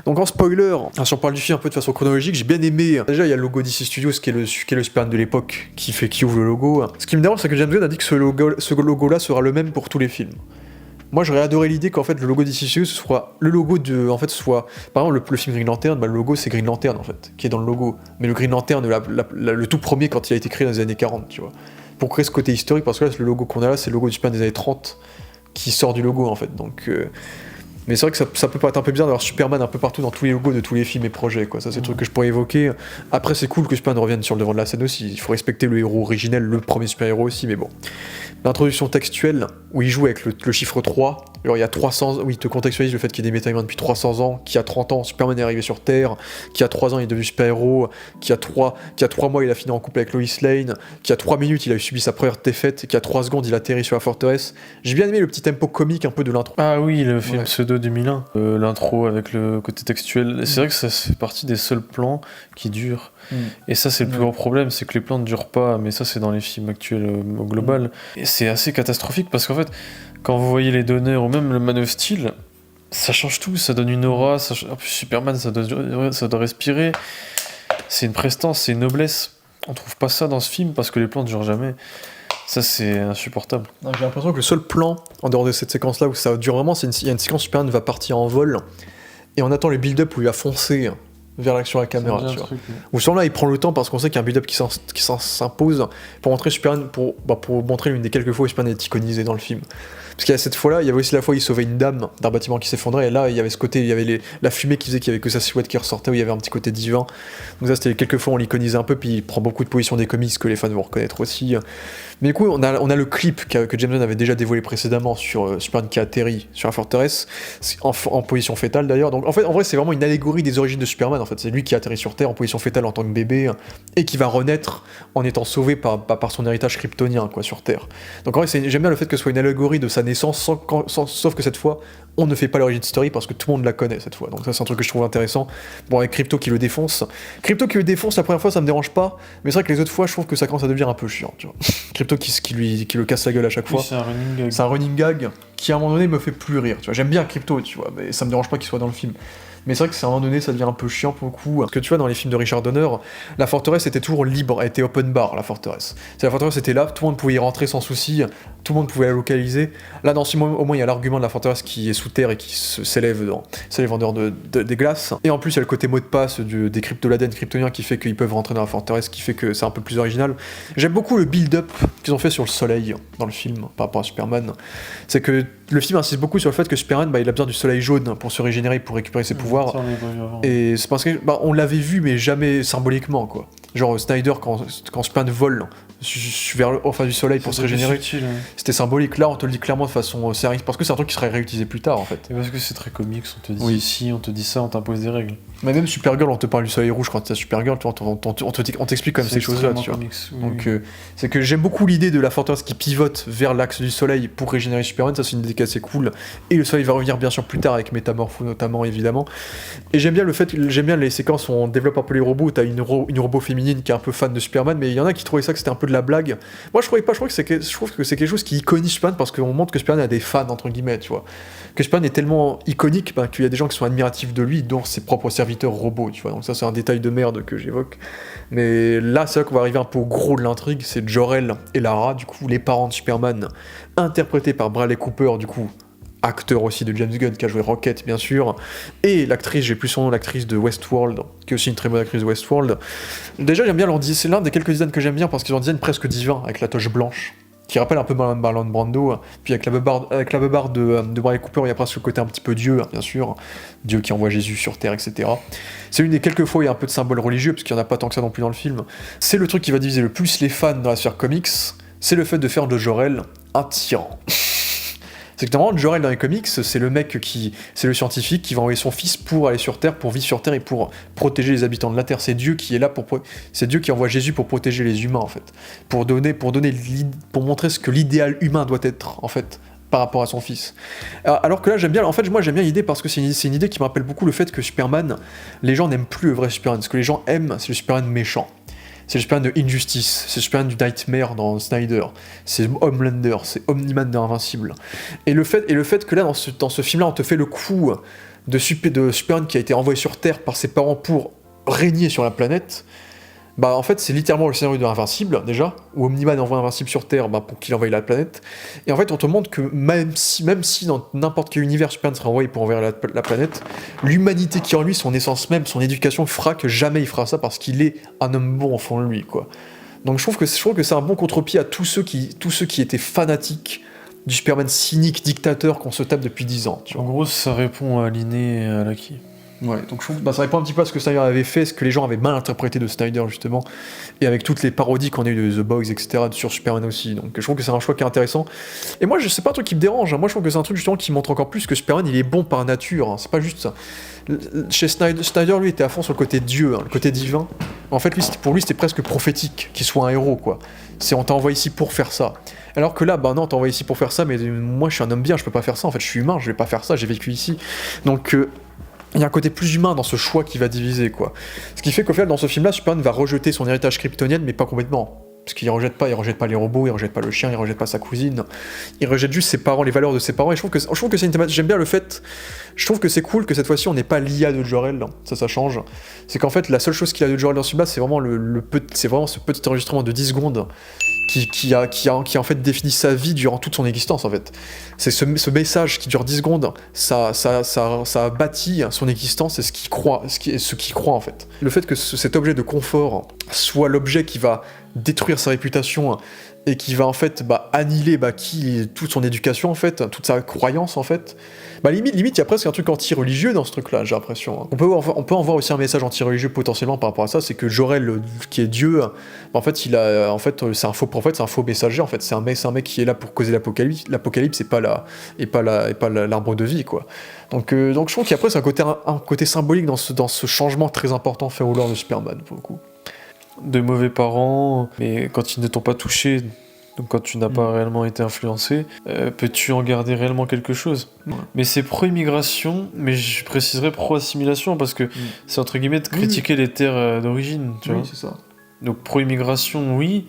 Donc en spoiler, si on parle du film un peu de façon chronologique, j'ai bien aimé. Déjà, il y a le logo DC Studios, qui est le Superman de l'époque, qui ouvre le logo. Ce qui me dérange, c'est que James Gunn a dit que ce logo-là sera le même pour tous les films. Moi, j'aurais adoré l'idée qu'en fait le logo DC Studios soit le logo de, en fait, soit par exemple le film Green Lantern, le logo c'est Green Lantern en fait, qui est dans le logo. Mais le Green Lantern, le tout premier quand il a été créé dans les années 40, tu vois. Pour créer ce côté historique, parce que là, le logo qu'on a là, c'est le logo du Superman des années 30 qui sort du logo en fait. Donc, mais c'est vrai que ça peut paraître un peu bizarre d'avoir Superman un peu partout dans tous les logos de tous les films et projets, quoi. Ça, c'est le truc que je pourrais évoquer. Après, c'est cool que Superman revienne sur le devant de la scène aussi. Il faut respecter le héros originel, le premier super-héros aussi, mais bon. L'introduction textuelle, où il joue avec le chiffre 3, alors il y a 300, où il te contextualise le fait qu'il est des méta-humains depuis 300 ans, qu'il y a 30 ans, Superman est arrivé sur Terre, qu'il y a 3 ans, il est devenu super-héros, qu'il y a 3 mois, il a fini en couple avec Lois Lane, qu'il y a 3 minutes, il a subi sa première défaite, qu'il y a 3 secondes, il a atterri sur la forteresse. J'ai bien aimé le petit tempo comique un peu de l'intro. Ah oui, le film pseudo 2001, l'intro avec le côté textuel. C'est vrai que ça fait partie des seuls plans qui durent. Et ça, c'est le plus gros problème, c'est que les plans ne durent pas, mais ça, c'est dans les films actuels au global. Et c'est assez catastrophique parce qu'en fait, quand vous voyez les donneurs ou même le Man of Steel, ça change tout, ça donne une aura. En plus, Superman, ça doit respirer. C'est une prestance, c'est une noblesse. On trouve pas ça dans ce film parce que les plans ne durent jamais. Ça, c'est insupportable. Non, j'ai l'impression que le seul plan, en dehors de cette séquence-là, où ça dure vraiment, il y a une séquence où Superman va partir en vol, et on attend le build-up où il va foncer vers l'action à la caméra, tu vois. Où sur là, il prend le temps parce qu'on sait qu'il y a un build-up qui s'impose pour montrer Superman, pour montrer l'une des quelques fois où Superman est iconisé dans le film. Parce qu'il y a cette fois-là, il y avait aussi la fois où il sauvait une dame d'un bâtiment qui s'effondrait, et là, il y avait ce côté, il y avait la fumée qui faisait qu'il y avait que sa silhouette qui ressortait, où il y avait un petit côté divin. Donc ça, c'était les quelques fois où on l'iconisait un peu, puis il prend beaucoup de positions des comics que les fans vont reconnaître aussi. Mais du coup, on a le clip que James Gunn avait déjà dévoilé précédemment sur Superman qui atterrit sur la forteresse, en position fétale d'ailleurs. Donc en vrai, c'est vraiment une allégorie des origines de Superman. En fait, c'est lui qui atterrit sur Terre en position fétale en tant que bébé et qui va renaître en étant sauvé par son héritage kryptonien, quoi, sur Terre. Donc en vrai, j'aime bien le fait que ce soit une allégorie de sa naissance, sauf que cette fois, on ne fait pas l'origin story parce que tout le monde la connaît cette fois. Donc ça, c'est un truc que je trouve intéressant. Bon, avec Crypto qui le défonce, la première fois, ça me dérange pas, mais c'est vrai que les autres fois, je trouve que ça commence à devenir un peu chiant, tu vois. Crypto qui le casse la gueule à chaque fois. Oui, c'est un running gag. C'est un running gag qui, à un moment donné, me fait plus rire, tu vois. J'aime bien Crypto, tu vois, mais ça me dérange pas qu'il soit dans le film. Mais c'est vrai que à un moment donné, ça devient un peu chiant pour le coup. Parce que tu vois, dans les films de Richard Donner, la forteresse était toujours libre, elle était open bar, la forteresse. La forteresse était là, tout le monde pouvait y rentrer sans souci, tout le monde pouvait la localiser. Là, dans ce moment, au moins, il y a l'argument de la forteresse qui est sous terre et qui s'élève en dehors des glaces. Et en plus, il y a le côté mot de passe des crypto-ladens kryptoniens qui fait qu'ils peuvent rentrer dans la forteresse, qui fait que c'est un peu plus original. J'aime beaucoup le build-up qu'ils ont fait sur le soleil dans le film par rapport à Superman. C'est que le film insiste beaucoup sur le fait que Superman, il a besoin du soleil jaune pour se régénérer, pour récupérer ses pouvoirs. Et c'est parce que on l'avait vu, mais jamais symboliquement, quoi. Genre Snyder, quand Superman vole vers le du soleil pour se régénérer, c'était symbolique. Là, on te le dit clairement de façon sérieuse, parce que c'est un truc qui serait réutilisé plus tard, en fait. Et parce que c'est très comique, on te dit ici, on te dit ça, on t'impose des règles. Mais même Supergirl, on te parle du soleil rouge quand t'as Supergirl, on t'explique quand même ces choses-là, tu vois. Donc, c'est que j'aime beaucoup l'idée de la forteresse qui pivote vers l'axe du soleil pour régénérer Superman, ça c'est une idée qui est assez cool. Et le soleil va revenir bien sûr plus tard avec Métamorpho notamment, évidemment. Et j'aime bien les séquences où on développe un peu les robots, où t'as une robot féminine qui est un peu fan de Superman, mais il y en a qui trouvaient ça que c'était un peu de la blague. Moi je trouve que c'est quelque chose qui iconise Superman parce qu'on montre que Superman a des fans, entre guillemets, tu vois. Que Superman est tellement iconique qu'il y a des gens qui sont admiratifs de lui, dont ses propres serviteurs robots, tu vois. Donc ça c'est un détail de merde que j'évoque. Mais là c'est là qu'on va arriver un peu au gros de l'intrigue, c'est Jor-El et Lara, du coup les parents de Superman, interprétés par Bradley Cooper, du coup acteur aussi de James Gunn qui a joué Rocket bien sûr, et l'actrice, j'ai plus son nom, l'actrice de Westworld, qui est aussi une très bonne actrice de Westworld. Déjà j'aime bien leur design, c'est l'un des quelques designs que j'aime bien parce qu'ils ont un design presque divin avec la toche blanche, qui rappelle un peu Marlon Brando, puis avec la beubare de Bradley Cooper, il y a presque le côté un petit peu Dieu, bien sûr, Dieu qui envoie Jésus sur Terre, etc. C'est une des quelques fois où il y a un peu de symbole religieux, parce qu'il n'y en a pas tant que ça non plus dans le film. C'est le truc qui va diviser le plus les fans dans la sphère comics, c'est le fait de faire de Jor-El un tyran. C'est que normalement, Jor-El dans les comics, c'est le scientifique qui va envoyer son fils pour aller sur Terre, pour vivre sur Terre et pour protéger les habitants de la Terre. C'est Dieu qui est là c'est Dieu qui envoie Jésus pour protéger les humains, en fait. Pour montrer ce que l'idéal humain doit être, en fait, par rapport à son fils. Alors que là, j'aime bien l'idée parce que c'est une idée qui me rappelle beaucoup le fait que Superman, les gens n'aiment plus le vrai Superman. Ce que les gens aiment, c'est le Superman méchant. C'est le Superman de Injustice, c'est le Superman du Nightmare dans Snyder, c'est Homelander, c'est Omni-Man dans Invincible. Et le fait que là, dans ce film-là, on te fait le coup de Superman qui a été envoyé sur Terre par ses parents pour régner sur la planète, bah en fait c'est littéralement le scénario de Invincible déjà, où Omni-Man envoie Invincible sur Terre pour qu'il envahisse la planète, et en fait on te montre que même si dans n'importe quel univers Superman serait envoyé pour envahir la planète, l'humanité qui est en lui, son essence même, son éducation fera que jamais il fera ça parce qu'il est un homme bon au fond de lui, quoi. Donc je trouve que c'est un bon contre-pied à tous ceux qui étaient fanatiques du Superman cynique, dictateur qu'on se tape depuis 10 ans. En gros, ça répond à Linné et à Lucky. Ouais, donc je trouve que ça répond un petit peu à ce que Snyder avait fait, ce que les gens avaient mal interprété de Snyder justement, et avec toutes les parodies qu'on a eues de The Boys, etc., sur Superman aussi. Donc je trouve que c'est un choix qui est intéressant. Et moi, c'est pas un truc qui me dérange, hein. Moi je trouve que c'est un truc justement qui montre encore plus que Superman il est bon par nature, hein. C'est pas juste ça. Chez Snyder, lui, était à fond sur le côté Dieu, hein, le côté divin. En fait, pour lui, c'était presque prophétique qu'il soit un héros, quoi. On t'a envoyé ici pour faire ça. Alors que là, bah non, t'as envoyé ici pour faire ça, mais moi je suis un homme bien, je peux pas faire ça, en fait, je suis humain, je vais pas faire ça, j'ai vécu ici. Donc, il y a un côté plus humain dans ce choix qui va diviser, quoi. Ce qui fait qu'au final, dans ce film-là, Superman va rejeter son héritage kryptonien, mais pas complètement. Parce qu'il rejette pas les robots, il rejette pas le chien, il rejette pas sa cousine. Il rejette juste ses parents, les valeurs de ses parents. Et je trouve que c'est une thématique. J'aime bien le fait. Je trouve que c'est cool que cette fois-ci on n'ait pas l'IA de Jor-El. Ça change. C'est qu'en fait, la seule chose qu'il a de Jor-El dans ce film-là, c'est vraiment c'est vraiment ce petit enregistrement de 10 secondes qui a en fait défini sa vie durant toute son existence, en fait. C'est ce message qui dure 10 secondes, ça a bâti son existence et ce qu'il croit, en fait. Le fait que cet objet de confort soit l'objet qui va détruire sa réputation et qui va en fait annihiler toute son éducation, en fait, toute sa croyance, en fait. Limite, il y a presque un truc anti-religieux dans ce truc-là, j'ai l'impression. On peut en voir aussi un message anti-religieux potentiellement par rapport à ça, c'est que Jor-El, qui est Dieu, en fait, c'est un faux prophète, c'est un faux messager, en fait. C'est un mec qui est là pour causer l'apocalypse. L'apocalypse, c'est pas l'arbre de vie, quoi. Donc je trouve qu'il y a presque un côté symbolique dans ce changement très important fait au lore de Superman, pour le coup. De mauvais parents, mais quand ils ne t'ont pas touché, donc quand tu n'as pas réellement été influencé, peux-tu en garder réellement quelque chose ? Mais c'est pro-immigration, mais je préciserais pro-assimilation, parce que c'est entre guillemets de critiquer les terres d'origine, tu vois. Oui, c'est ça. Donc pro-immigration, devenez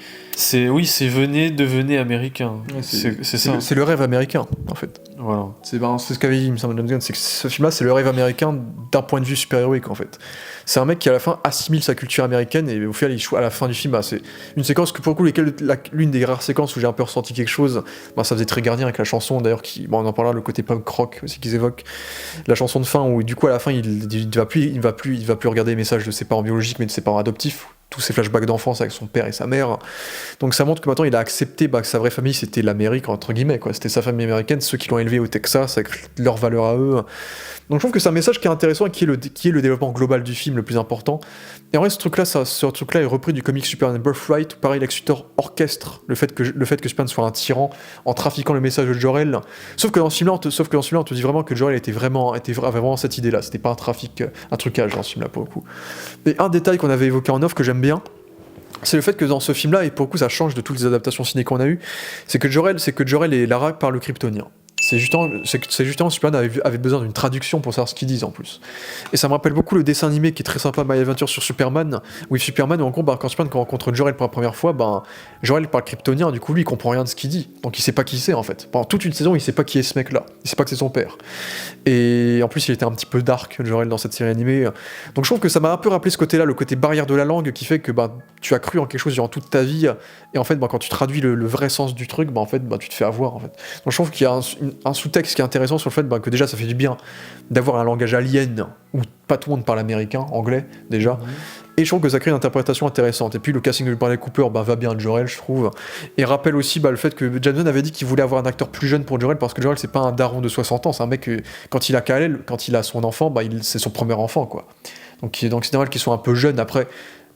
américain. Ouais, c'est ça. C'est le rêve américain, en fait. Voilà. C'est ce qu'avait dit, il me semble, James Gunn, c'est que ce film-là, c'est le rêve américain d'un point de vue super-héroïque, en fait. C'est un mec qui, à la fin, assimile sa culture américaine, et au final, à la fin du film, c'est une séquence que, pour le coup, l'une des rares séquences où j'ai un peu ressenti quelque chose, ça faisait très Gardien avec la chanson, d'ailleurs, on en parlera, le côté punk rock aussi qu'ils évoquent, la chanson de fin, où du coup, à la fin, il va plus regarder les messages de ses parents biologiques, mais de ses parents adoptifs, tous ces flashbacks d'enfance avec son père et sa mère. Donc ça montre que maintenant il a accepté que sa vraie famille c'était l'Amérique, entre guillemets, quoi. C'était sa famille américaine, ceux qui l'ont élevé au Texas avec leurs valeurs à eux. Donc je trouve que c'est un message qui est intéressant et qui est le développement global du film le plus important. Et en vrai ce truc-là est repris du comic Superman Birthright, où pareil Lex Luthor orchestre le fait que Superman soit un tyran en trafiquant le message de Jor-El. Sauf que dans ce film-là on te dit vraiment que Jor-El avait vraiment cette idée-là, c'était pas un trucage dans ce film-là pour le coup. Et un détail qu'on avait évoqué en off que j'aime bien, c'est le fait que dans ce film-là, et pour le coup ça change de toutes les adaptations ciné qu'on a eues, c'est que Jor-El et Lara parlent le kryptonien. C'est justement Superman avait besoin d'une traduction pour savoir ce qu'ils disent en plus. Et ça me rappelle beaucoup le dessin animé qui est très sympa, My Adventure sur Superman, où Superman, en gros, quand Superman rencontre Jor-El pour la première fois, Jor-El parle kryptonien, du coup lui il comprend rien de ce qu'il dit. Donc il sait pas qui c'est en fait. Pendant toute une saison, il sait pas qui est ce mec-là. Il sait pas que c'est son père. Et en plus, il était un petit peu dark, Jor-El, dans cette série animée. Donc je trouve que ça m'a un peu rappelé ce côté-là, le côté barrière de la langue qui fait que tu as cru en quelque chose durant toute ta vie, et en fait, quand tu traduis le vrai sens du truc, en fait, tu te fais avoir en fait. Donc je trouve qu'il y a un sous-texte qui est intéressant sur le fait que déjà ça fait du bien d'avoir un langage alien où pas tout le monde parle américain, anglais déjà, et je trouve que ça crée une interprétation intéressante. Et puis le casting de Bradley Cooper va bien à Jor-El, je trouve, et rappelle aussi le fait que James Gunn avait dit qu'il voulait avoir un acteur plus jeune pour Jor-El, parce que Jor-El c'est pas un daron de 60 ans, c'est un mec quand il a son enfant, c'est son premier enfant, quoi. Donc c'est normal qu'il soit un peu jeune. Après,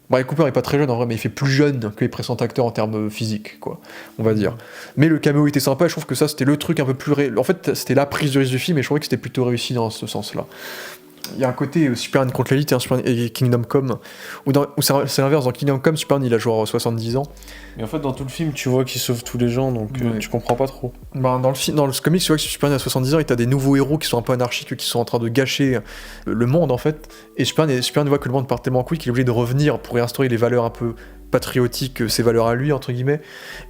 Bradley Cooper est pas très jeune en vrai, mais il fait plus jeune que les précédents acteurs en termes physiques, quoi, on va dire. Mais le caméo était sympa, et je trouve que ça c'était le truc un peu plus en fait c'était la prise de risque du film, et je trouvais que c'était plutôt réussi dans ce sens-là. Il y a un côté Superman contre l'élite et Kingdom Come, où c'est l'inverse, dans Kingdom Come, Superman il a genre 70 ans. Mais en fait dans tout le film tu vois qu'il sauve tous les gens, donc tu comprends pas trop. Dans le comic tu vois que Superman a 70 ans et t'as des nouveaux héros qui sont un peu anarchiques, qui sont en train de gâcher le monde en fait, et Superman voit que le monde part tellement couille qu'il est obligé de revenir pour réinstaurer les valeurs un peu patriotique, ses valeurs à lui, entre guillemets.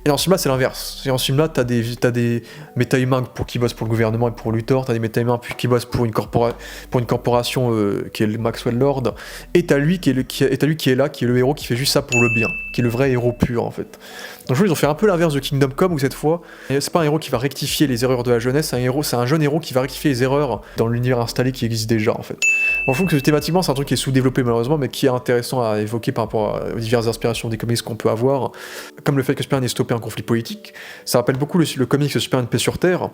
Et dans ce film-là, c'est l'inverse. Et dans ce film-là, t'as des méta-humains qui bossent pour le gouvernement et pour Luthor, t'as des méta-humains qui bossent pour une corporation qui est le Maxwell Lord, et t'as lui qui est là, qui est le héros qui fait juste ça pour le bien, qui est le vrai héros pur, en fait. Donc je trouve qu'ils ont fait un peu l'inverse de Kingdom Come, où cette fois, c'est pas un héros qui va rectifier les erreurs de la jeunesse, c'est un jeune héros qui va rectifier les erreurs dans l'univers installé qui existe déjà, en fait. Bon, je trouve que thématiquement, c'est un truc qui est sous-développé malheureusement, mais qui est intéressant à évoquer par rapport aux diverses inspirations des comics qu'on peut avoir, comme le fait que Superman ait stoppé un conflit politique. Ça rappelle beaucoup le comics Superman paix sur Terre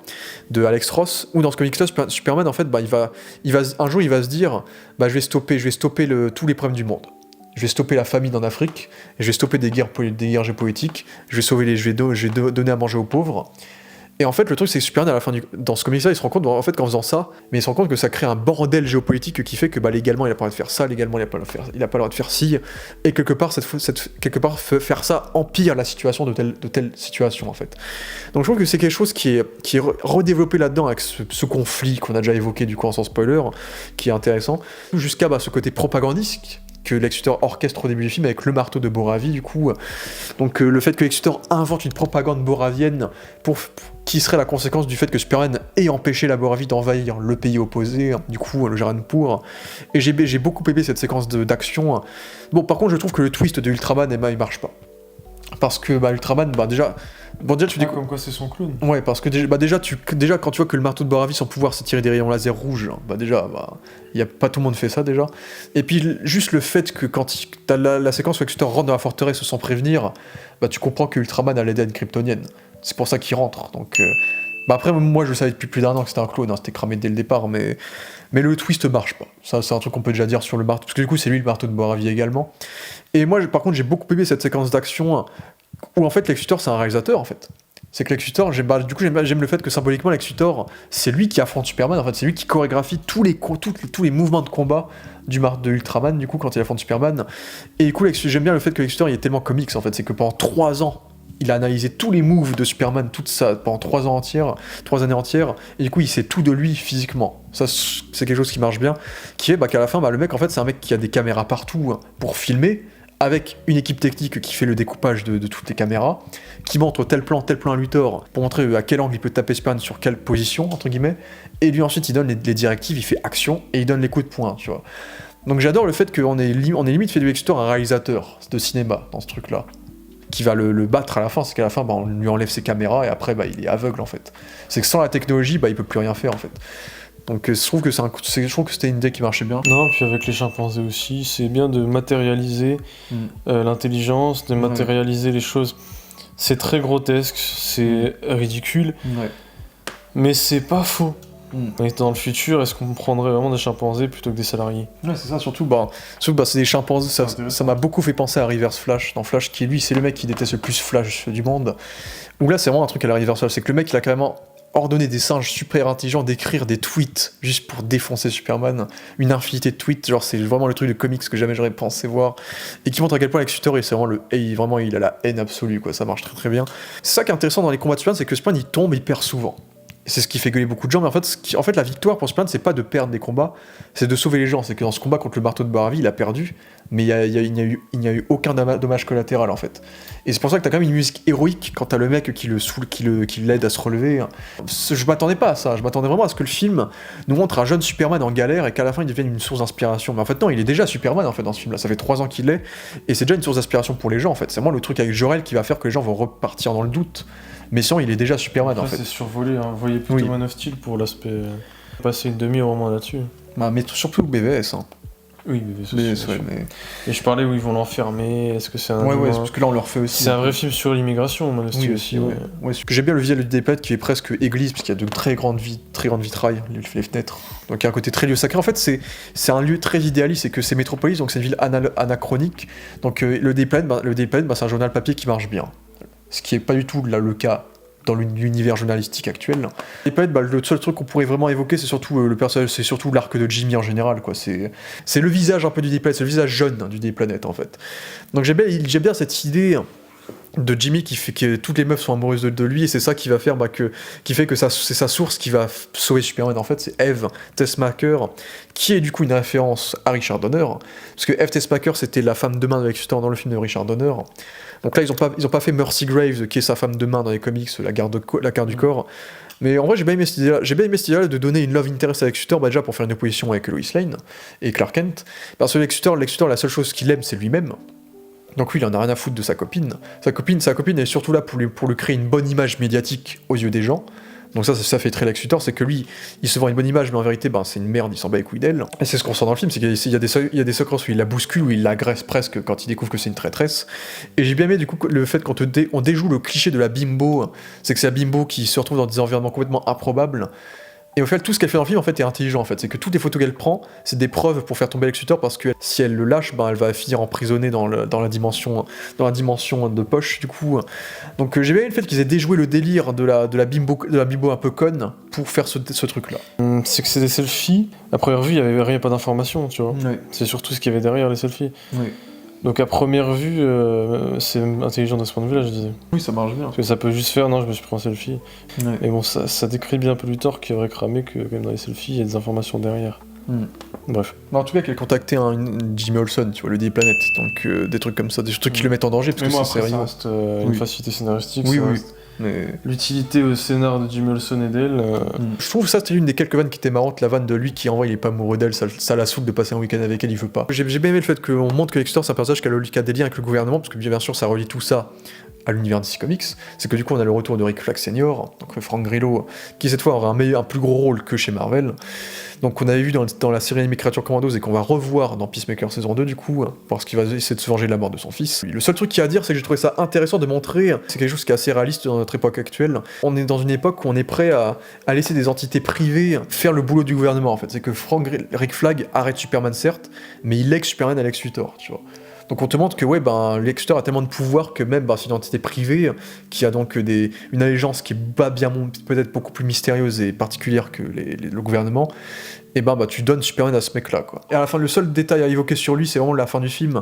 de Alex Ross, où dans ce comics-là, Superman, en fait, un jour, il va se dire, je vais stopper tous les problèmes du monde. Je vais stopper la famine en Afrique, et je vais stopper des guerres géopolitiques, je vais donner à manger aux pauvres. Et en fait, le truc, c'est que Superman, à la fin dans ce comics-là, il se rend compte, en fait, qu'en faisant ça, mais il se rend compte que ça crée un bordel géopolitique qui fait que, légalement, il a pas le droit de faire ça, légalement, il a pas le droit de faire ci, et quelque part, faire ça empire la situation de telle situation, en fait. Donc, je trouve que c'est quelque chose qui est redéveloppé là-dedans avec ce conflit qu'on a déjà évoqué, du coup, sans spoiler, qui est intéressant, jusqu'à ce côté propagandiste que Lex Luthor orchestre au début du film avec le marteau de Boravie, du coup. Donc le fait que Lex Luthor invente une propagande boravienne qui serait la conséquence du fait que Superman ait empêché la Boravie d'envahir le pays opposé, du coup le Jaranpur. Et j'ai beaucoup aimé cette séquence d'action. Bon, par contre, je trouve que le twist de Ultraman, il marche pas. Parce que Ultraman, déjà tu dis comme quoi c'est son clone. Ouais, parce que déjà quand tu vois que le marteau de Boravie, son pouvoir c'est tirer des rayons laser rouges, y a pas tout le monde fait ça déjà. Et puis juste le fait que quand t'as la séquence où Luthor rentre dans la forteresse sans prévenir, tu comprends que Ultraman a l'ADN kryptonienne. C'est pour ça qu'il rentre. Donc après, moi je savais depuis plus d'1 an que c'était un clone, c'était cramé dès le départ, mais le twist marche pas. Ça, c'est un truc qu'on peut déjà dire sur le marteau, parce que du coup c'est lui le marteau de Boravie également. Et moi par contre j'ai beaucoup aimé cette séquence d'action où en fait Lex Luthor c'est un réalisateur en fait. C'est que Lex Luthor, j'aime le fait que symboliquement Lex Luthor c'est lui qui affronte Superman, en fait c'est lui qui chorégraphie tous les mouvements de combat de Ultraman du coup quand il affronte Superman. Et du coup j'aime bien le fait que Lex Luthor il est tellement comics en fait, c'est que pendant 3 ans il a analysé tous les moves de Superman, pendant 3 années entières, et du coup il sait tout de lui physiquement. Ça c'est quelque chose qui marche bien, qui est qu'à la fin le mec en fait c'est un mec qui a des caméras partout pour filmer, avec une équipe technique qui fait le découpage de toutes les caméras, qui montre tel plan à Luthor, pour montrer à quel angle il peut taper Superman sur quelle position, entre guillemets, et lui ensuite il donne les directives, il fait action, et il donne les coups de poing, tu vois. Donc j'adore le fait qu'on ait limite fait de Lex Luthor un réalisateur de cinéma, dans ce truc-là, qui va le battre à la fin, c'est qu'à la fin, on lui enlève ses caméras, et après, il est aveugle, en fait. C'est que sans la technologie, il peut plus rien faire, en fait. Donc je trouve que c'était une idée qui marchait bien. Non, puis avec les chimpanzés aussi, c'est bien de matérialiser l'intelligence, de matérialiser les choses. C'est très grotesque, c'est ridicule, mais c'est pas faux. Et dans le futur, est-ce qu'on prendrait vraiment des chimpanzés plutôt que des salariés ? Ouais, c'est ça, surtout c'est des chimpanzés, ça m'a beaucoup fait penser à Reverse Flash, dans Flash, qui lui, c'est le mec qui déteste le plus Flash du monde, où là c'est vraiment un truc à la Reverse Flash, c'est que le mec il a carrément ordonné des singes super intelligents d'écrire des tweets juste pour défoncer Superman, une infinité de tweets, genre c'est vraiment le truc de comics que jamais j'aurais pensé voir, et qui montre à quel point Lex Luthor il a la haine absolue, quoi, ça marche très très bien. C'est ça qui est intéressant dans les combats de Superman, c'est que Superman il tombe hyper souvent. Et c'est ce qui fait gueuler beaucoup de gens, mais en fait la victoire pour Superman c'est pas de perdre des combats, c'est de sauver les gens. C'est que dans ce combat contre le marteau de Boravie, il a perdu, mais il n'y a eu aucun dommage collatéral en fait. Et c'est pour ça que t'as quand même une musique héroïque quand t'as le mec qui l'aide à se relever. Je m'attendais pas à ça, je m'attendais vraiment à ce que le film nous montre un jeune Superman en galère et qu'à la fin il devienne une source d'inspiration. Mais en fait non, il est déjà Superman en fait dans ce film là, ça fait 3 ans qu'il l'est, et c'est déjà une source d'inspiration pour les gens en fait. C'est vraiment le truc avec Jor-El qui va faire que les gens vont repartir dans le doute. Mais sinon, il est déjà Superman. Après, en fait. C'est survolé, hein. Vous voyez plutôt Man of Steel pour l'aspect. Passer une demi-heure au moins là-dessus. Mais surtout BVS. Hein. Oui, BVS aussi. Mais... Et je parlais où ils vont l'enfermer, est-ce que c'est un. Ouais, parce que là on le refait aussi. C'est un vrai film sur l'immigration, Man of Steel aussi. Ouais. J'aime bien le visuel du Déplat qui est presque église, parce qu'il y a de très grandes vitrailles, les fenêtres. Donc il y a un côté très lieu sacré. En fait, c'est un lieu très idéaliste, c'est que c'est Métropolis, donc c'est une ville anachronique. Donc le Déplat, c'est un journal papier qui marche bien. Ce qui n'est pas du tout là, le cas dans l'univers journalistique actuel. Et peut-être le seul truc qu'on pourrait vraiment évoquer, c'est surtout le personnage, c'est surtout l'arc de Jimmy en général, quoi. C'est le visage un peu du Dayplanet, c'est le visage jeune du Dayplanet en fait. Donc j'aime bien cette idée Jimmy qui fait que toutes les meufs sont amoureuses de lui, et c'est ça qui va faire qui fait que c'est sa source qui va sauver Superman. En fait, c'est Eve Tessmacher, qui est du coup une référence à Richard Donner, parce que Eve Tessmacher c'était la femme de main de Lex Luthor dans le film de Richard Donner. Donc là ils ont pas fait Mercy Graves qui est sa femme de main dans les comics, la garde du corps. Mais en vrai j'ai bien aimé cette idée-là de donner une love interest à Lex Luthor, déjà pour faire une opposition avec Lois Lane et Clark Kent, parce que Lex Luthor la seule chose qu'il aime c'est lui-même. Donc lui, il en a rien à foutre de sa copine. Sa copine est surtout là pour lui créer une bonne image médiatique aux yeux des gens. Donc ça fait très Lex Luthor, c'est que lui, il se vend une bonne image, mais en vérité, c'est une merde, il s'en bat les couilles d'elle. Et c'est ce qu'on sent dans le film, c'est qu'il y a des séquences où il la bouscule, où il l'agresse presque quand il découvre que c'est une traîtresse. Et j'ai bien aimé du coup le fait quand on déjoue le cliché de la bimbo, c'est que c'est la bimbo qui se retrouve dans des environnements complètement improbables. Et au fait, tout ce qu'elle fait dans le film en fait est intelligent en fait. C'est que toutes les photos qu'elle prend, c'est des preuves pour faire tomber Lex Luthor, parce que si elle le lâche, elle va finir emprisonnée dans la dimension de poche du coup. Donc j'ai bien aimé le fait qu'ils aient déjoué le délire de la bimbo un peu conne pour faire ce truc là. C'est que c'est des selfies. À première vue, il y avait rien, pas d'informations, tu vois. Oui. C'est surtout ce qu'il y avait derrière les selfies. Oui. Donc à première vue, c'est intelligent de ce point de vue là, je disais. Oui, ça marche bien. Parce que ça peut juste faire, non, je me suis pris en selfie. Ouais. Mais bon, ça décrit bien un peu Luthor qui aurait cramé que même dans les selfies, il y a des informations derrière. Bref. En tout cas, qu'elle contactait une Jimmy Olsen, tu vois, le Daily Planet, donc des trucs comme ça, des trucs qui le mettent en danger, parce mais que moi, c'est après, sérieux. ça reste une facilité scénaristique. Oui, ça oui. reste Mais... l'utilité au scénar de Jimmy Olsen et d'elle. Je trouve ça c'était une des quelques vannes qui étaient marrantes, la vanne de lui qui en vrai il est pas amoureux d'elle, ça la saoule de passer un week-end avec elle, il veut pas. J'ai bien aimé le fait qu'on montre que Lex Luthor c'est un personnage qui a des liens avec le gouvernement, parce que bien sûr ça relie tout ça à l'univers DC Comics, c'est que du coup on a le retour de Rick Flag Senior, donc Frank Grillo, qui cette fois aura un plus gros rôle que chez Marvel. Donc on avait vu dans la série animée Creature Commandos et qu'on va revoir dans Peacemaker saison 2 du coup, parce qu'il va essayer de se venger de la mort de son fils. Le seul truc qu'il y a à dire, c'est que j'ai trouvé ça intéressant de montrer, c'est quelque chose qui est assez réaliste dans notre époque actuelle. On est dans une époque où on est prêt à laisser des entités privées faire le boulot du gouvernement en fait. C'est que Rick Flag arrête Superman certes, mais il lègue Superman à Lex Luthor, tu vois. Donc on te montre que Lex Luthor a tellement de pouvoir que même c'est une entité privée qui a donc une allégeance qui est peut-être beaucoup plus mystérieuse et particulière que le gouvernement. Et tu donnes Superman à ce mec-là, quoi. Et à la fin, le seul détail à évoquer sur lui, c'est vraiment la fin du film,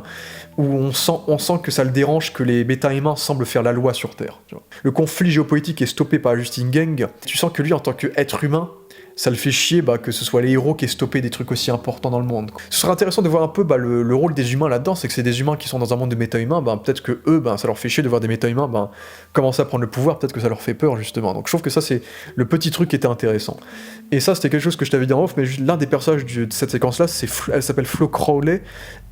où on sent que ça le dérange que les méta-humains semblent faire la loi sur Terre. Tu vois. Le conflit géopolitique est stoppé par la Justice Gang. Tu sens que lui, en tant qu'être humain, ça le fait chier que ce soit les héros qui aient stoppé des trucs aussi importants dans le monde. Ce serait intéressant de voir un peu le rôle des humains là-dedans, c'est que c'est des humains qui sont dans un monde de méta-humains, peut-être que eux, ça leur fait chier de voir des méta-humains commencer à prendre le pouvoir, peut-être que ça leur fait peur justement. Donc je trouve que ça c'est le petit truc qui était intéressant. Et ça c'était quelque chose que je t'avais dit en off, mais l'un des personnages de cette séquence-là, elle s'appelle Flo Crowley,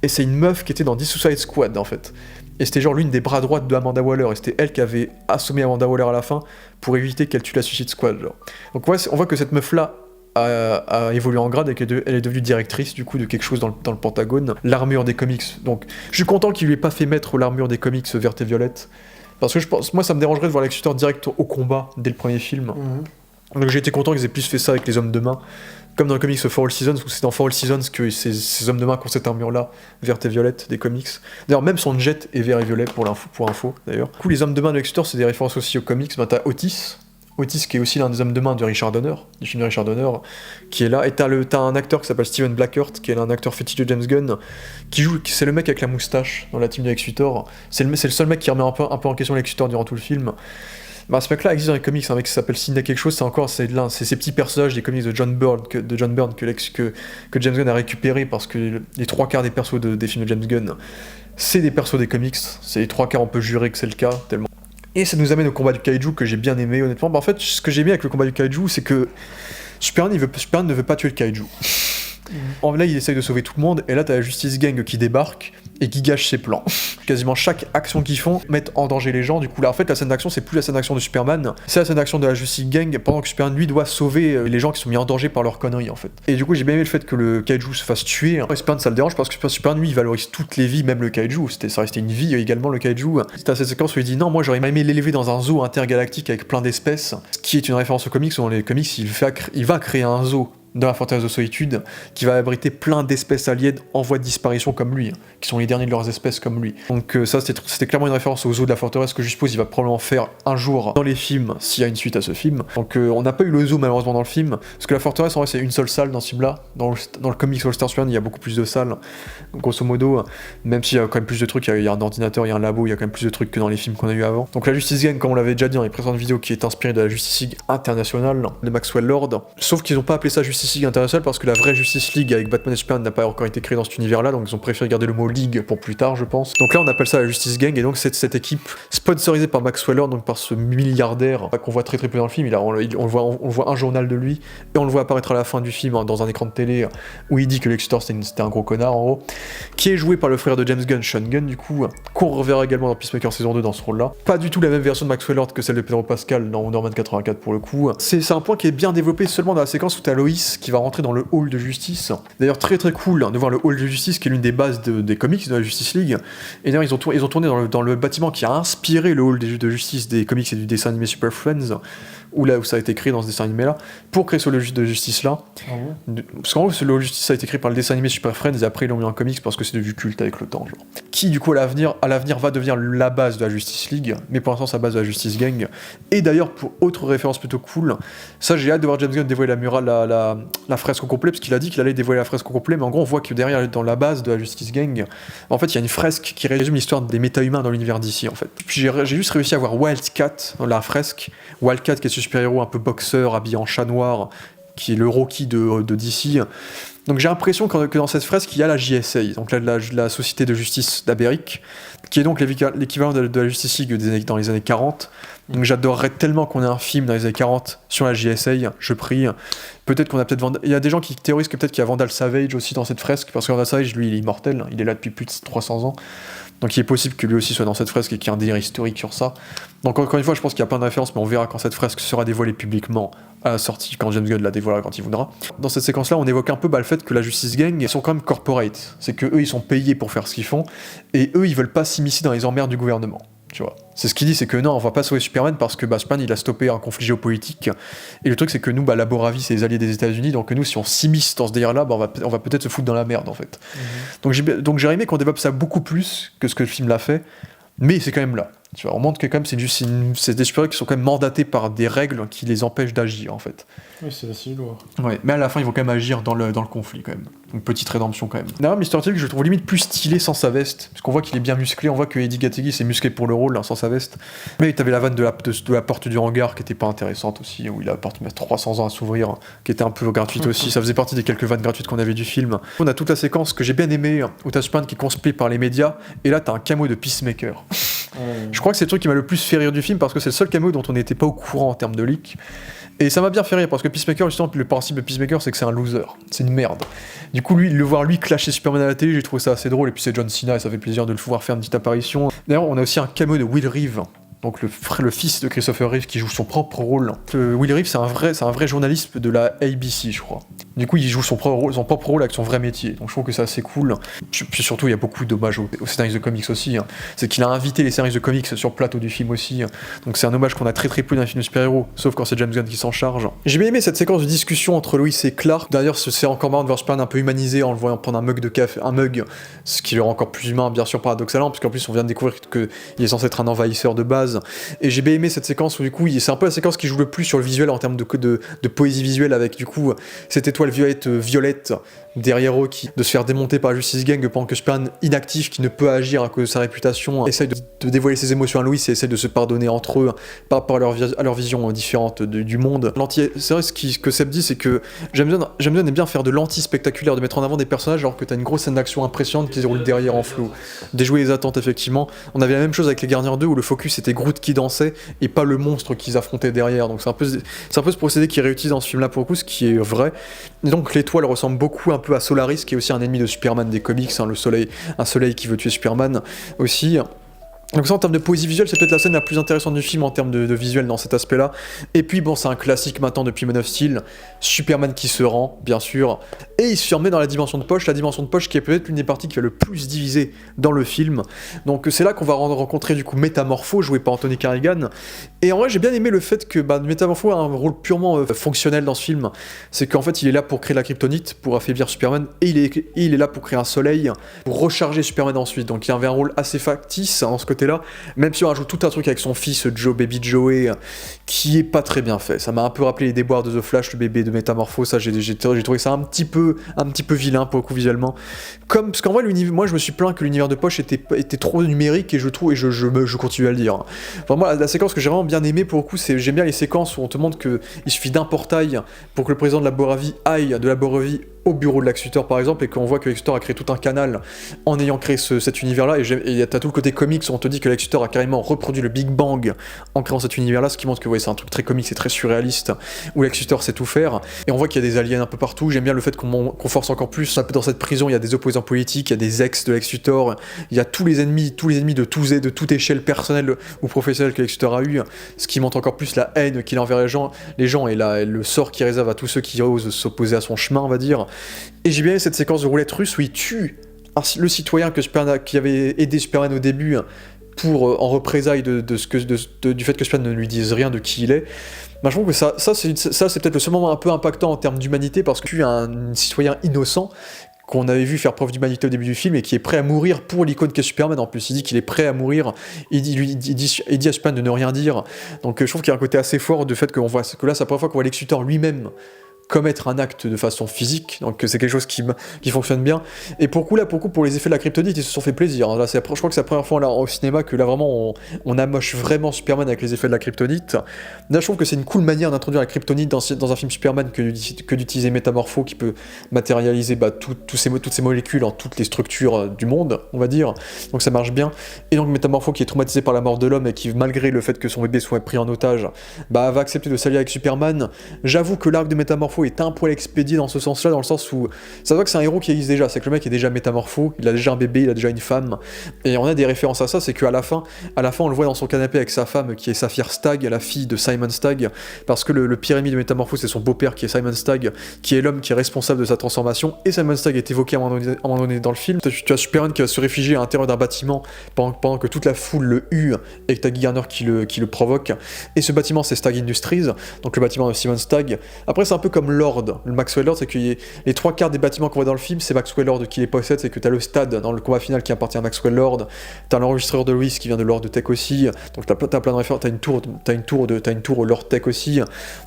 et c'est une meuf qui était dans Suicide Squad en fait. Et c'était genre l'une des bras droites de Amanda Waller, et c'était elle qui avait assommé Amanda Waller à la fin pour éviter qu'elle tue la Suicide Squad. Genre. Donc on voit que cette meuf-là a évolué en grade et qu'elle est devenue directrice du coup de quelque chose dans le Pentagone, l'armure des comics. Donc je suis content qu'il lui ait pas fait mettre l'armure des comics verte et violette, parce que moi ça me dérangerait de voir Lex Luthor direct au combat dès le premier film. Donc j'ai été content qu'ils aient plus fait ça avec les hommes de main, comme dans le comics For All Seasons, où c'est dans For All Seasons que ces hommes de main qui ont cette armure-là, verte et violette, des comics. D'ailleurs, même son jet est vert et violet, pour info, d'ailleurs. Du coup, les hommes de main de Lex Luthor, c'est des références aussi aux comics. T'as Otis qui est aussi l'un des hommes de main de Richard Donner, du film de Richard Donner, qui est là. Et t'as un acteur qui s'appelle Steven Blackheart, qui est un acteur fétiche de James Gunn, c'est le mec avec la moustache dans la team de Lex Luthor. C'est le seul mec qui remet un peu en question Lex Luthor durant tout le film. Ce mec-là existe dans les comics, un mec qui s'appelle Sidney quelque chose, c'est ces petits personnages des comics de John Byrne que James Gunn a récupéré, parce que les 3/4 des persos des films de James Gunn, c'est des persos des comics, c'est les 3/4 on peut jurer que c'est le cas, tellement. Et ça nous amène au combat du kaiju que j'ai bien aimé honnêtement. En fait, ce que j'ai aimé avec le combat du kaiju, c'est que Superman ne veut pas tuer le kaiju. Là, il essaye de sauver tout le monde, et là, t'as la Justice Gang qui débarque et qui gâche ses plans. Quasiment chaque action qu'ils font met en danger les gens. Du coup, là, en fait, la scène d'action, c'est plus la scène d'action de Superman, c'est la scène d'action de la Justice Gang, pendant que Superman, lui, doit sauver les gens qui sont mis en danger par leurs conneries, en fait. Et du coup, j'ai bien aimé le fait que le kaiju se fasse tuer. Superman, ça le dérange, parce que Superman, lui, il valorise toutes les vies, même le kaiju. Ça restait une vie également, le kaiju. T'as cette séquence où il dit non, moi, j'aurais aimé l'élever dans un zoo intergalactique avec plein d'espèces, ce qui est une référence aux comics, où dans les comics, il va créer un zoo dans la forteresse de solitude, qui va abriter plein d'espèces aliens en voie de disparition comme lui, qui sont les derniers de leurs espèces comme lui. Donc ça, c'était clairement une référence aux zoo de la forteresse que je suppose il va probablement faire un jour dans les films, s'il y a une suite à ce film. Donc on n'a pas eu le zoo malheureusement dans le film, parce que la forteresse en vrai c'est une seule salle dans ce film-là. Dans le comics All Star Superman, il y a beaucoup plus de salles, grosso modo, même s'il y a quand même plus de trucs, il y a un ordinateur, il y a un labo, il y a quand même plus de trucs que dans les films qu'on a eu avant. Donc la Justice Gang, comme on l'avait déjà dit dans les précédentes vidéos, qui est inspirée de la Justice League internationale de Maxwell Lord, sauf qu'ils n'ont pas appelé ça Justice League internationale parce que la vraie Justice League avec Batman et Superman n'a pas encore été créée dans cet univers-là, donc ils ont préféré garder le mot League pour plus tard, je pense. Donc là on appelle ça la Justice Gang, et donc c'est cette équipe sponsorisée par Maxwell Lord, donc par ce milliardaire qu'on voit très peu dans le film. On voit un journal de lui, et on le voit apparaître à la fin du film dans un écran de télé où il dit que Lex Luthor c'était un gros connard en gros, qui est joué par le frère de James Gunn, Sean Gunn du coup, qu'on reverra également dans Peacemaker saison 2 dans ce rôle-là. Pas du tout la même version de Maxwell Lord que celle de Pedro Pascal dans Wonder Man 84 pour le coup. C'est un point qui est bien développé seulement dans la séquence où t'as Lois qui va rentrer dans le hall de justice. D'ailleurs très très cool de voir le hall de justice qui est l'une des bases des comics de la Justice League. Et d'ailleurs ils ont tourné dans le bâtiment qui a inspiré le hall de justice des comics et du dessin animé Super Friends, où ça a été créé dans ce dessin animé là, pour créer ce hall de justice là. Parce qu'en gros ce hall de justice a été créé par le dessin animé Super Friends et après ils l'ont mis en comics parce que c'est devenu culte avec le temps, genre. Qui du coup à l'avenir va devenir la base de la Justice League, mais pour l'instant sa base de la Justice Gang. Et d'ailleurs pour autre référence plutôt cool, ça j'ai hâte de voir James Gunn dévoiler la murale, la fresque au complet, parce qu'il a dit qu'il allait dévoiler la fresque au complet, mais en gros on voit que derrière dans la base de la Justice Gang, en fait il y a une fresque qui résume l'histoire des méta-humains dans l'univers d'ici en fait. Puis j'ai juste réussi à voir Wildcat dans la fresque, Wildcat qui est ce super-héros un peu boxeur habillé en chat noir, qui est le Rocky de DC. Donc j'ai l'impression que dans cette fresque il y a la JSA, donc la Société de Justice d'Amérique, qui est donc l'équivalent de la Justice League dans les années 40. Donc j'adorerais tellement qu'on ait un film dans les années 40 sur la JSA, je prie. Peut-être qu'on a il y a des gens qui théorisent que peut-être qu'il y a Vandal Savage aussi dans cette fresque, parce que Vandal Savage lui il est immortel, il est là depuis plus de 300 ans. Donc il est possible que lui aussi soit dans cette fresque et qu'il y ait un délire historique sur ça. Donc encore une fois, je pense qu'il y a plein de références, mais on verra quand cette fresque sera dévoilée publiquement à la sortie, quand James Gunn la dévoilera quand il voudra. Dans cette séquence-là, on évoque un peu le fait que la Justice Gang, ils sont quand même corporate. C'est que eux, ils sont payés pour faire ce qu'ils font, et eux, ils veulent pas s'immiscer dans les emmerdes du gouvernement. Tu vois. C'est ce qu'il dit, c'est que non, on va pas sauver Superman parce que Superman il a stoppé un conflit géopolitique. Et le truc c'est que nous, la Boravie c'est les alliés des États-Unis, donc nous si on s'immisce dans ce délire-là, on va peut-être se foutre dans la merde en fait. Donc j'ai aimé qu'on développe ça beaucoup plus que ce que le film l'a fait, mais c'est quand même là. Tu vois, on montre que quand même c'est des super-héros qui sont quand même mandatés par des règles qui les empêchent d'agir en fait. Oui, c'est assez lourd. Ouais, mais à la fin ils vont quand même agir dans le conflit quand même. Donc petite rédemption quand même. D'ailleurs Mr. T, je le trouve limite plus stylé sans sa veste, parce qu'on voit qu'il est bien musclé, on voit que Eddie Gattegi s'est musclé pour le rôle sans sa veste. Mais t'avais la vanne de la porte du hangar qui était pas intéressante aussi, où il a la porte met 300 ans à s'ouvrir, qui était un peu gratuite aussi. Ça faisait partie des quelques vannes gratuites qu'on avait du film. On a toute la séquence que j'ai bien aimée, où t'as Superman qui est conspué par les médias, et là t'as un camo de Peacemaker. Je crois que c'est le truc qui m'a le plus fait rire du film parce que c'est le seul cameo dont on n'était pas au courant en termes de leak. Et ça m'a bien fait rire parce que Peacemaker, justement, le principe de Peacemaker c'est que c'est un loser, c'est une merde. Du coup, le voir clasher Superman à la télé, j'ai trouvé ça assez drôle. Et puis c'est John Cena et ça fait plaisir de le voir faire une petite apparition. D'ailleurs, on a aussi un cameo de Will Reeve. Donc le fils de Christopher Reeve qui joue son propre rôle. Will Reeve c'est un vrai journaliste de la ABC je crois. Du coup il joue son propre rôle avec son vrai métier. Donc je trouve que c'est assez cool. Puis surtout il y a beaucoup d'hommages aux scénaristes de comics aussi. C'est qu'il a invité les scénaristes de comics sur le plateau du film aussi. Donc c'est un hommage qu'on a très peu d'un film de super-héros. Sauf quand c'est James Gunn qui s'en charge. J'ai bien aimé cette séquence de discussion entre Lois et Clark. D'ailleurs c'est encore marrant de voir Superman un peu humanisé en le voyant prendre un mug de café. Ce qui le rend encore plus humain bien sûr paradoxalement. Parce qu'en plus on vient de découvrir qu'il est censé être un envahisseur de base. Et j'ai bien aimé cette séquence où du coup c'est un peu la séquence qui joue le plus sur le visuel en termes de poésie visuelle, avec du coup cette étoile violette derrière eux de se faire démonter par la Justice Gang pendant que Superman inactif qui ne peut agir à cause de sa réputation essaye de dévoiler ses émotions à Lois et essaye de se pardonner entre eux par rapport à leur vision différente du monde. C'est vrai ce que Seb dit, c'est que j'aime bien bien faire de l'anti-spectaculaire, de mettre en avant des personnages alors que t'as une grosse scène d'action impressionnante qui se déroule derrière en flou. Déjouer les attentes effectivement. On avait la même chose avec les Gardiens 2 où le focus était Groot qui dansait et pas le monstre qu'ils affrontaient derrière. Donc c'est un peu ce procédé qu'ils réutilisent dans ce film là pour le coup, ce qui est vrai. Et donc l'étoile ressemble beaucoup un peu à Solaris qui est aussi un ennemi de Superman des comics, un soleil qui veut tuer Superman aussi. Donc ça, en termes de poésie visuelle, c'est peut-être la scène la plus intéressante du film en termes de visuel dans cet aspect-là. Et puis bon, c'est un classique maintenant depuis Man of Steel, Superman qui se rend, bien sûr, et il se remet dans la dimension de poche qui est peut-être l'une des parties qui va le plus diviser dans le film. Donc c'est là qu'on va rencontrer du coup Métamorpho, joué par Anthony Carrigan. Et en vrai, j'ai bien aimé le fait que Métamorpho a un rôle purement fonctionnel dans ce film. C'est qu'en fait, il est là pour créer la kryptonite, pour affaiblir Superman, et il est là pour créer un soleil, pour recharger Superman ensuite. Donc il avait un rôle assez factice dans ce côté-là, même si on rajoute tout un truc avec son fils Baby Joey, qui est pas très bien fait. Ça m'a un peu rappelé les déboires de The Flash, le bébé de Métamorpho. Ça, j'ai trouvé ça un petit peu vilain pour le coup visuellement. Parce qu'en vrai, moi je me suis plaint que l'univers de poche était trop numérique, et je continue à le dire. Enfin, moi, la séquence que j'ai vraiment bien aimée pour le coup, j'aime bien les séquences où on te montre qu'il suffit d'un portail pour que le président de la Boravie aille de la Boravie au bureau de Lex Luthor par exemple, et qu'on voit que Lex Luthor a créé tout un canal en ayant créé cet univers-là, et t'as tout le côté comics où on te dit que Lex Luthor a carrément reproduit le Big Bang en créant cet univers-là, ce qui montre que ouais, c'est un truc très comics et très surréaliste, où Lex Luthor sait tout faire, et on voit qu'il y a des aliens un peu partout. J'aime bien le fait qu'on force encore plus, un peu dans cette prison, il y a des opposants politiques, il y a des ex de Lex Luthor, il y a tous les ennemis de toute échelle personnelle ou professionnelle que Lex Luthor a eu, ce qui montre encore plus la haine qu'il a envers les gens et le sort qu'il réserve à tous ceux qui osent s'opposer à son chemin, on va dire. Et j'ai bien aimé cette séquence de roulette russe où il tue le citoyen qui avait aidé Superman au début en représailles du fait que Superman ne lui dise rien de qui il est. Je trouve que ça c'est peut-être le seul moment un peu impactant en termes d'humanité, parce qu'il y a un citoyen innocent qu'on avait vu faire preuve d'humanité au début du film et qui est prêt à mourir pour l'icône qu'est Superman. En plus, il dit qu'il est prêt à mourir, il dit à Superman de ne rien dire. Donc je trouve qu'il y a un côté assez fort du fait que là c'est la première fois qu'on voit Lex Luthor lui-même commettre un acte de façon physique, donc c'est quelque chose qui fonctionne bien. Et pour les effets de la kryptonite, ils se sont fait plaisir. Là, je crois que c'est la première fois là, au cinéma que là vraiment on amoche vraiment Superman avec les effets de la kryptonite. Là, je trouve que c'est une cool manière d'introduire la kryptonite dans un film Superman que d'utiliser Métamorpho, qui peut matérialiser toutes ces molécules en toutes les structures du monde, on va dire. Donc ça marche bien. Et donc Métamorpho, qui est traumatisé par la mort de l'homme et qui, malgré le fait que son bébé soit pris en otage, va accepter de s'allier avec Superman. J'avoue que l'arc de Métamorpho est un poil expédié dans ce sens-là, dans le sens où ça se voit que c'est un héros qui existe déjà, c'est que le mec est déjà métamorpho, il a déjà un bébé, il a déjà une femme, et on a des références à ça. C'est qu'à la fin on le voit dans son canapé avec sa femme qui est Saphir Stagg, la fille de Simon Stagg, parce que le pire ennemi de Métamorpho c'est son beau-père qui est Simon Stagg, qui est l'homme qui est responsable de sa transformation, et Simon Stagg est évoqué à un moment donné dans le film. Tu as Superman qui va se réfugier à l'intérieur d'un bâtiment pendant que toute la foule le hue, et que t'as Guy Garner qui le provoque, et ce bâtiment c'est Stagg Industries, donc le bâtiment de Simon Stagg. Après c'est un peu comme Lord, le Maxwell Lord, c'est que les 3/4 des bâtiments qu'on voit dans le film, c'est Maxwell Lord qui les possède. C'est que t'as le stade dans le combat final qui appartient à Maxwell Lord, t'as l'enregistreur de Louis qui vient de Lord Tech aussi, donc t'as plein de références, t'as une tour Lord Tech aussi.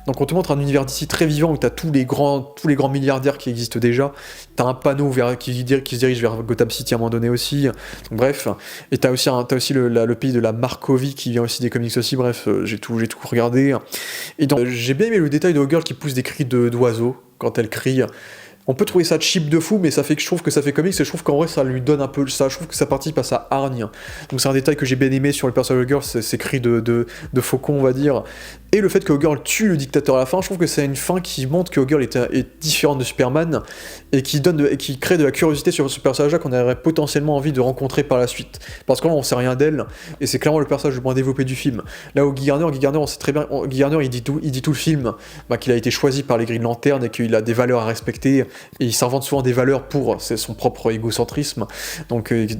Donc on te montre un univers d'ici très vivant où t'as tous les grands milliardaires qui existent déjà, t'as un panneau qui se dirige vers Gotham City à un moment donné aussi, donc, bref, et t'as aussi le pays de la Markovie qui vient aussi des comics aussi, bref, j'ai tout regardé. Et donc j'ai bien aimé le détail de Hawkgirl qui pousse des cris d'oiseaux quand elle crie. On peut trouver ça cheap de fou, mais je trouve que ça fait comics, et je trouve qu'en vrai ça lui donne un peu ça, je trouve que ça participe à sa hargne. Donc c'est un détail que j'ai bien aimé sur le personnage de Girl, ces cris de faucon, on va dire. Et le fait que Girl tue le dictateur à la fin, je trouve que c'est une fin qui montre que Girl est différente de Superman, et qui crée de la curiosité sur ce personnage-là qu'on aurait potentiellement envie de rencontrer par la suite. Parce que là on sait rien d'elle, et c'est clairement le personnage le moins développé du film. Là où Guy Garner, on sait très bien, Guy Garner il dit tout le film, qu'il a été choisi par les Green Lantern et qu'il a des valeurs à respecter, et il s'invente souvent des valeurs pour son propre égocentrisme, donc des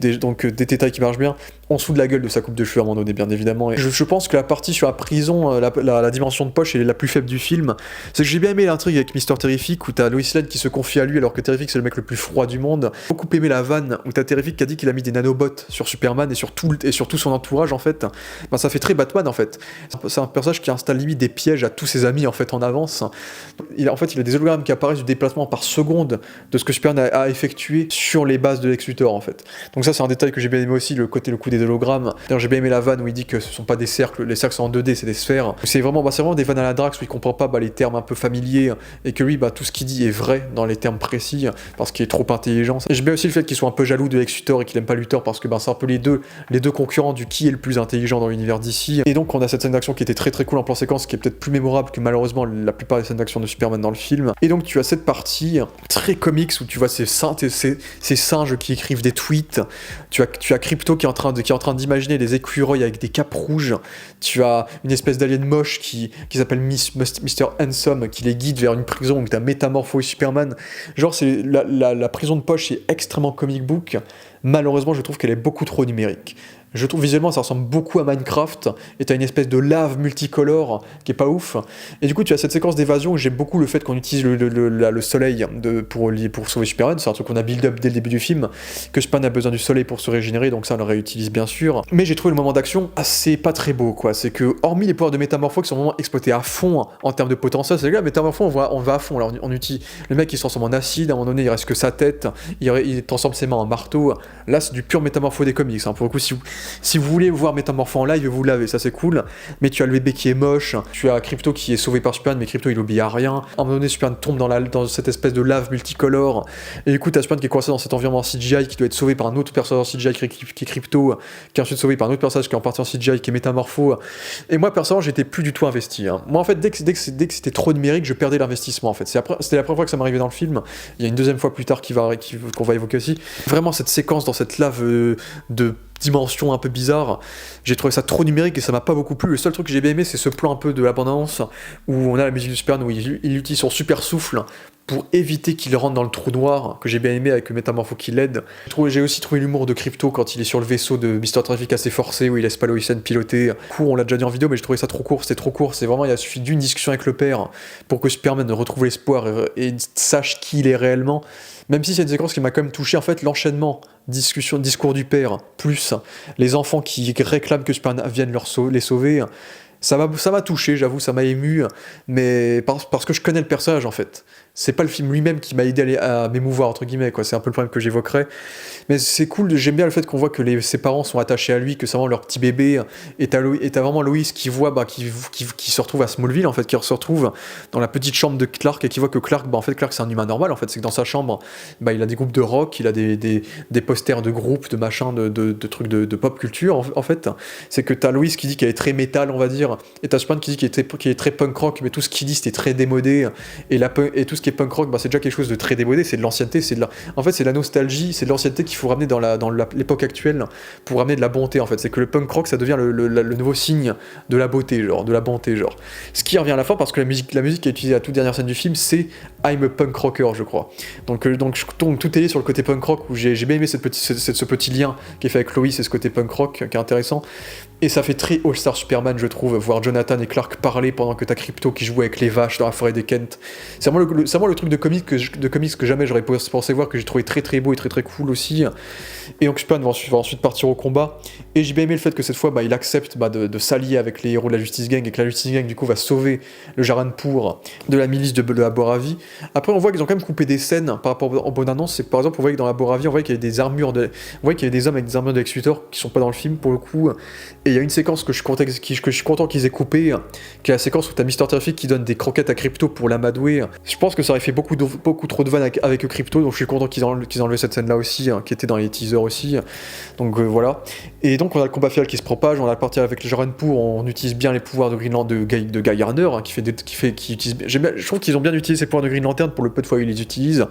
détails qui marchent bien, en dessous de la gueule de sa coupe de cheveux à un moment donné, bien évidemment. Et je pense que la partie sur la prison, la dimension de poche, elle est la plus faible du film. C'est que j'ai bien aimé l'intrigue avec Mr. Terrific, où t'as Lois Lane qui se confie à lui alors que Terrific c'est le mec le plus froid du monde. J'ai beaucoup aimé la vanne où t'as Terrific qui a dit qu'il a mis des nanobots sur Superman et sur tout son entourage en fait. Ça fait très Batman en fait. C'est un personnage qui installe limite des pièges à tous ses amis en fait en avance. Il a des hologrammes qui apparaissent du déplacement par seconde de ce que Superman a effectué sur les bases de Lex Luthor en fait. Donc ça c'est un détail que j'ai bien aimé aussi, le coup des hologrammes. D'ailleurs j'ai bien aimé la vanne où il dit que ce sont pas des cercles, les cercles sont en 2D, c'est des sphères. C'est vraiment des vannes à la Drax où il comprend pas les termes un peu familiers, et que lui tout ce qu'il dit est vrai dans les termes précis parce qu'il est trop intelligent. J'aime bien aussi le fait qu'il soit un peu jaloux de Lex Luthor et qu'il aime pas Luthor parce que c'est un peu les deux concurrents du qui est le plus intelligent dans l'univers d'ici. Et donc on a cette scène d'action qui était très très cool en plan séquence, qui est peut-être plus mémorable que malheureusement la plupart des scènes d'action de Superman dans le film. Et donc tu as cette partie très comics où tu vois ces singes qui écrivent des tweets, tu as Crypto qui est en train de qui est en train d'imaginer des écureuils avec des capes rouges. Tu as une espèce d'alien moche qui s'appelle Mr. Handsome, qui les guide vers une prison où tu as Métamorpho et Superman. Genre, c'est la prison de poche est extrêmement comic book. Malheureusement, je trouve qu'elle est beaucoup trop numérique. Je trouve visuellement ça ressemble beaucoup à Minecraft, et t'as une espèce de lave multicolore qui est pas ouf. Et du coup tu as cette séquence d'évasion où j'aime beaucoup le fait qu'on utilise le soleil pour sauver Superman. C'est un truc qu'on a build up dès le début du film, que Superman a besoin du soleil pour se régénérer, donc ça on le réutilise bien sûr. Mais j'ai trouvé le moment d'action assez pas très beau quoi. C'est que hormis les pouvoirs de Métamorpho qui sont vraiment exploités à fond en termes de potentiel, c'est que là Métamorpho on va à fond. Là, on utilise le mec qui se transforme en acide, à un moment donné il reste que sa tête, il transforme ses mains en marteau. Là c'est du pur Métamorpho des comics. Pour le coup si vous voulez voir Métamorpho en live, vous l'avez, ça c'est cool. Mais tu as le bébé qui est moche, tu as Crypto qui est sauvé par Superman, mais Crypto il obéit à rien. À un moment donné, Superman tombe dans cette espèce de lave multicolore. Et du coup, tu as Superman qui est coincé dans cet environnement CGI qui doit être sauvé par un autre personnage en CGI qui est Crypto, qui est ensuite sauvé par un autre personnage qui est en partie en CGI qui est Métamorpho. Et moi, personnellement, j'étais plus du tout investi. Moi, en fait, dès que c'était trop numérique, je perdais l'investissement. En fait, c'était la première fois que ça m'arrivait dans le film. Il y a une deuxième fois plus tard qu'on va évoquer aussi. Vraiment, cette séquence dans cette lave de dimension un peu bizarre, j'ai trouvé ça trop numérique et ça m'a pas beaucoup plu. Le seul truc que j'ai bien aimé, c'est ce plan un peu de l'abondance où on a la musique de Superman où il utilise son super souffle pour éviter qu'il rentre dans le trou noir, que j'ai bien aimé avec le Métamorpho qui l'aide. J'ai aussi trouvé l'humour de Crypto quand il est sur le vaisseau de Mr. Traffic assez forcé, où il laisse pas Lois Lane piloter. Court, on l'a déjà dit en vidéo, mais j'ai trouvé ça trop court, c'était trop court. C'est vraiment, il a suffi d'une discussion avec le père pour que Superman retrouve l'espoir et sache qui il est réellement. Même si c'est une séquence qui m'a quand même touché, en fait, l'enchaînement, discours du père, plus les enfants qui réclament que Superman vienne les sauver, ça m'a touché, j'avoue, ça m'a ému, mais parce que je connais le personnage, en fait. C'est pas le film lui-même qui m'a aidé à m'émouvoir, entre guillemets, quoi. C'est un peu le problème que j'évoquerai. Mais c'est cool, j'aime bien le fait qu'on voit que ses parents sont attachés à lui, que c'est vraiment leur petit bébé, et t'as vraiment Lois qui voit, qui se retrouve à Smallville, en fait, qui se retrouve dans la petite chambre de Clark, et qui voit que Clark, en fait, Clark c'est un humain normal, en fait, c'est que dans sa chambre, il a des groupes de rock, il a des posters de groupes, de machins, de trucs de pop culture, en fait. C'est que t'as Lois qui dit qu'elle est très métal, on va dire, et t'as Superman qui dit qu'il est très punk rock, mais tout ce qu'il dit c'était très démodé, et tout ce qui est punk rock, c'est déjà quelque chose de très démodé, c'est de l'ancienneté, en fait c'est de la nostalgie, c'est de l'ancienneté qu'il faut ramener dans l'époque actuelle pour ramener de la bonté, en fait. C'est que le punk rock ça devient le nouveau signe de la beauté, de la bonté, ce qui revient à la fin parce que la musique qui est utilisée à la toute dernière scène du film, c'est I'm a punk rocker, je crois. Donc tout est lié sur le côté punk rock, où j'ai bien aimé ce petit lien qui est fait avec Lois et ce côté punk rock qui est intéressant. Et ça fait très All-Star Superman, je trouve, voir Jonathan et Clark parler pendant que t'as Crypto qui joue avec les vaches dans la forêt des Kent. C'est vraiment le truc de comics que jamais j'aurais pensé voir, que j'ai trouvé très très beau et très très cool aussi. Et donc Superman va ensuite partir au combat. Et j'ai bien aimé le fait que cette fois, il accepte de s'allier avec les héros de la Justice Gang, et que la Justice Gang, du coup, va sauver le Jaranpur de la milice de la Boravie. Après, on voit qu'ils ont quand même coupé des scènes par rapport en bonne annonce. C'est que par exemple, on voit que dans la Boravie, on voit qu'il y avait des armures on voit qu'il y avait des hommes avec des armures de Lex Luthor qui sont pas dans le film, pour le coup. Et il y a une séquence que je suis content qu'ils aient coupée, qui est la séquence où t'as Mr. Terrific qui donne des croquettes à Crypto pour l'amadouer. Je pense que ça aurait fait beaucoup trop de vannes avec Crypto, donc je suis content qu'ils aient enlevé cette scène-là aussi, qui était dans les teasers aussi. Donc voilà. Et donc on a le combat final qui se propage, on a la partie avec le Jaranpur, on utilise bien les pouvoirs de Green Lantern, de Guy Gardner, je trouve qu'ils ont bien utilisé ces pouvoirs de Green Lantern pour le peu de fois où ils les utilisent.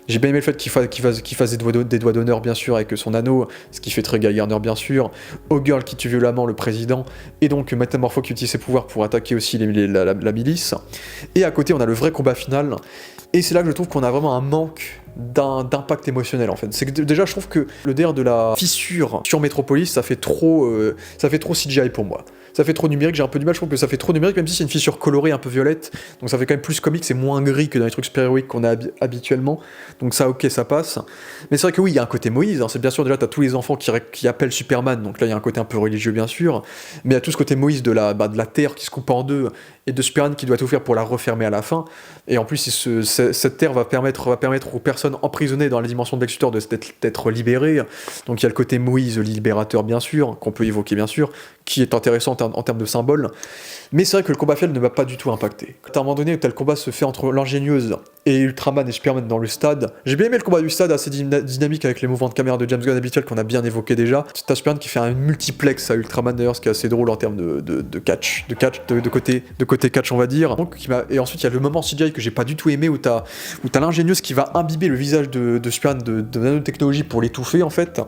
J'ai bien aimé le fait qu'il fasse des doigts d'honneur, bien sûr, avec son anneau, ce qui fait très Guy Gardner, bien sûr. O'Girl qui tue violemment le président, et donc Métamorpho qui utilise ses pouvoirs pour attaquer aussi la milice. Et à côté, on a le vrai combat final, et c'est là que je trouve qu'on a vraiment un manque d'impact émotionnel, en fait. C'est que déjà, je trouve que le DR de la fissure sur Metropolis, ça fait trop CGI pour moi. Ça fait trop numérique, j'ai un peu du mal, je trouve que ça fait trop numérique, même si c'est une fissure colorée un peu violette, donc ça fait quand même plus comique, c'est moins gris que dans les trucs super-héroïques qu'on a habituellement, donc ça, ok, ça passe. Mais c'est vrai que oui, il y a un côté Moïse, c'est bien sûr, déjà t'as tous les enfants qui appellent Superman, donc là il y a un côté un peu religieux, bien sûr, mais il y a tout ce côté Moïse de la Terre qui se coupe en deux, et de Superman qui doit tout faire pour la refermer à la fin, et en plus cette Terre va permettre aux personnes emprisonnées dans la dimension de Lex Luthor d'être libérées, donc il y a le côté Moïse, le libérateur, bien sûr, qu'on peut évoquer, bien sûr, qui est intéressant en termes de symbole, mais c'est vrai que le combat final ne m'a pas du tout impacté. À un moment donné, le combat se fait entre l'ingénieuse et Ultraman et Superman dans le stade. J'ai bien aimé le combat du stade, assez dynamique avec les mouvements de caméra de James Gunn habituels qu'on a bien évoqué déjà. T'as Superman qui fait un multiplex à Ultraman d'ailleurs, ce qui est assez drôle en termes de côté catch, on va dire. Donc, et ensuite il y a le moment CGI que j'ai pas du tout aimé, où t'as l'ingénieuse qui va imbiber le visage de Superman de nanotechnologie pour l'étouffer, en fait.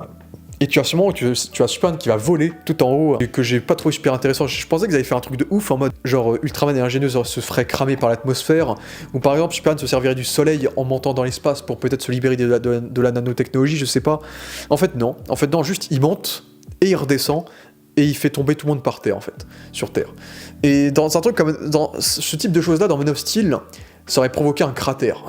Et tu as ce moment où tu as Superman qui va voler tout en haut, et que j'ai pas trouvé super intéressant. Je pensais qu'ils avaient fait un truc de ouf en mode genre Ultraman et Ingénieuse se feraient cramer par l'atmosphère, ou par exemple Superman se servirait du soleil en montant dans l'espace pour peut-être se libérer de la nanotechnologie, je sais pas. En fait non, juste il monte et il redescend et il fait tomber tout le monde par terre en fait, sur Terre. Et dans un truc comme dans ce type de choses là, dans Man of Steel, ça aurait provoqué un cratère,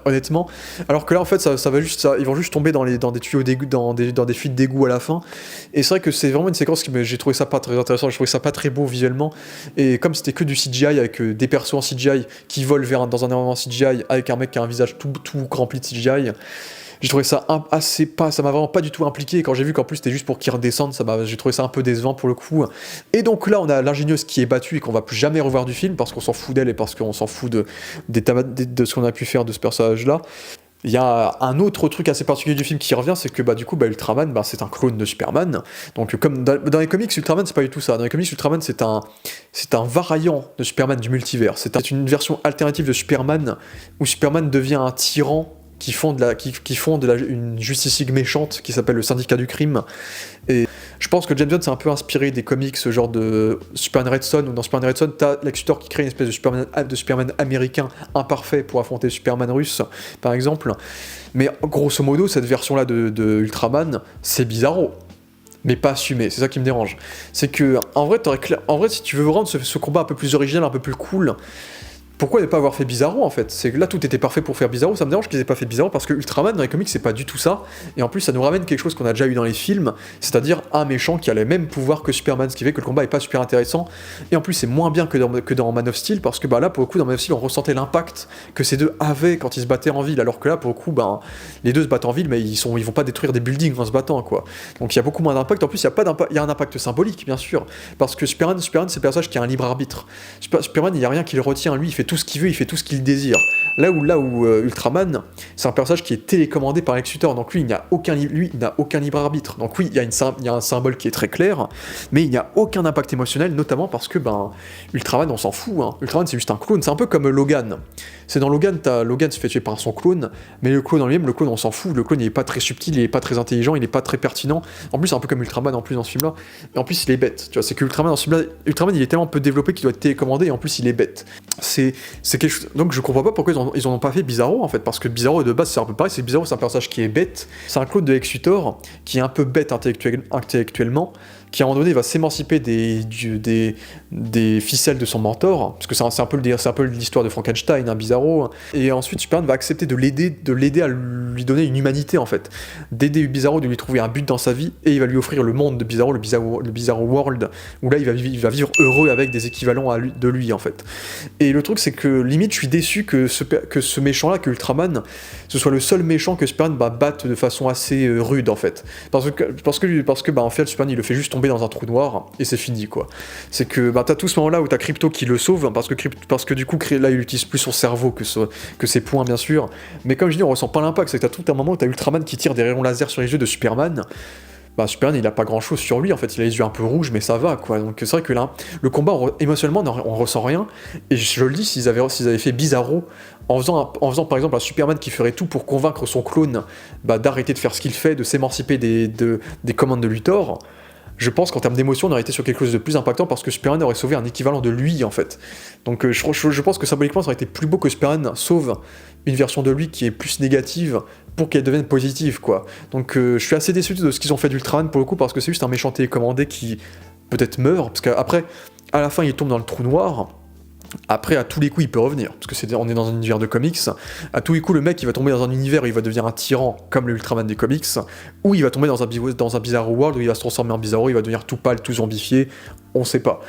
honnêtement. Alors que là, en fait, ils vont juste tomber dans des tuyaux d'égout, dans des fuites d'égout à la fin. Et c'est vrai que c'est vraiment une séquence j'ai trouvé ça pas très intéressant, j'ai trouvé ça pas très beau visuellement. Et comme c'était que du CGI avec des persos en CGI qui volent dans un environnement CGI avec un mec qui a un visage tout rempli de CGI, j'ai trouvé ça ça m'a vraiment pas du tout impliqué, et quand j'ai vu qu'en plus c'était juste pour qu'ils redescendent, j'ai trouvé ça un peu décevant pour le coup. Et donc là on a l'ingénieuse qui est battue et qu'on va plus jamais revoir du film parce qu'on s'en fout d'elle et parce qu'on s'en fout de ce qu'on a pu faire de ce personnage là. Il y a un autre truc assez particulier du film qui revient, c'est que du coup Ultraman c'est un clone de Superman. Donc comme dans les comics, Ultraman c'est pas du tout ça. Dans les comics, Ultraman c'est un variant de Superman du multivers. C'est une version alternative de Superman où Superman devient un tyran qui fonde une Justice League méchante qui s'appelle le Syndicat du Crime. Et je pense que James Gunn s'est un peu inspiré des comics, ce genre de Superman Red Son, où dans Superman Red Son, t'as Lex Luthor qui crée une espèce de Superman américain imparfait pour affronter Superman russe, par exemple. Mais grosso modo, cette version-là de Ultraman, c'est bizarro. Mais pas assumé, c'est ça qui me dérange. C'est que, en vrai, si tu veux rendre ce combat un peu plus original, un peu plus cool, pourquoi ne pas avoir fait Bizarro en fait? C'est que là tout était parfait pour faire Bizarro, ça me dérange qu'ils aient pas fait Bizarro parce que Ultraman dans les comics c'est pas du tout ça, et en plus ça nous ramène quelque chose qu'on a déjà eu dans les films, c'est-à-dire un méchant qui a les mêmes pouvoirs que Superman, ce qui fait que le combat est pas super intéressant, et en plus c'est moins bien que dans Man of Steel, parce que là pour le coup dans Man of Steel on ressentait l'impact que ces deux avaient quand ils se battaient en ville, alors que là pour le coup les deux se battent en ville mais ils vont pas détruire des buildings en se battant quoi, donc il y a beaucoup moins d'impact, en plus il y a un impact symbolique bien sûr, parce que Superman c'est le personnage qui a un libre arbitre, Superman il y a rien qui le retient, lui il fait tout ce qu'il veut, il fait tout ce qu'il désire. Là où Ultraman, c'est un personnage qui est télécommandé par Lex Luthor, donc lui il n'a aucun libre arbitre. Donc oui, il y a un symbole qui est très clair, mais il n'y a aucun impact émotionnel, notamment parce que Ultraman on s'en fout, hein. Ultraman c'est juste un clone, c'est un peu comme Logan. C'est dans Logan, Logan se fait tuer par son clone, mais le clone en lui-même, le clone on s'en fout, le clone il est pas très subtil, il est pas très intelligent, il est pas très pertinent. En plus c'est un peu comme Ultraman en plus dans ce film-là, et en plus il est bête. Tu vois, c'est que Ultraman dans ce film-là, Ultraman il est tellement peu développé qu'il doit être télécommandé, et en plus il est bête. C'est quelque chose. Donc je comprends pas pourquoi ils en ont pas fait Bizarro en fait, parce que Bizarro de base c'est un peu pareil, c'est Bizarro c'est un personnage qui est bête, c'est un clone de Lex Luthor qui est un peu bête intellectuellement, qui à un moment donné va s'émanciper des ficelles de son mentor, parce que c'est un peu l'histoire de Frankenstein, hein, Bizarro, et ensuite Superman va accepter de l'aider à lui donner une humanité en fait, d'aider Bizarro, de lui trouver un but dans sa vie, et il va lui offrir le monde de Bizarro, le Bizarro World, où là il va vivre heureux avec des équivalents de lui en fait. Et le truc c'est que limite je suis déçu que ce méchant là, que Ultraman, ce soit le seul méchant que Superman batte de façon assez rude en fait, parce que en fait Superman il le fait juste tomber dans un trou noir et c'est fini quoi. C'est que t'as tout ce moment là où t'as Krypto qui le sauve, parce que du coup là il utilise plus son cerveau que ses poings bien sûr, mais comme je dis on ressent pas l'impact, c'est que t'as tout un moment où t'as Ultraman qui tire des rayons laser sur les yeux de Superman. Superman il a pas grand chose sur lui en fait, il a les yeux un peu rouges mais ça va quoi, donc c'est vrai que là le combat émotionnellement on ressent rien, et je le dis, s'ils avaient fait Bizarro en faisant par exemple un Superman qui ferait tout pour convaincre son clone d'arrêter de faire ce qu'il fait, de s'émanciper des commandes de Luthor, je pense qu'en termes d'émotion on aurait été sur quelque chose de plus impactant, parce que Superman aurait sauvé un équivalent de lui en fait. Donc je pense que symboliquement ça aurait été plus beau que Superman sauve une version de lui qui est plus négative pour qu'elle devienne positive quoi. Donc je suis assez déçu de ce qu'ils ont fait d'Ultraman pour le coup, parce que c'est juste un méchant télécommandé qui peut-être meurt, parce qu'après à la fin il tombe dans le trou noir. Après, à tous les coups, il peut revenir, parce que on est dans un univers de comics. À tous les coups, le mec, il va tomber dans un univers où il va devenir un tyran, comme le Ultraman des comics, ou il va tomber dans un Bizarro World où il va se transformer en Bizarro, il va devenir tout pâle, tout zombifié, on sait pas.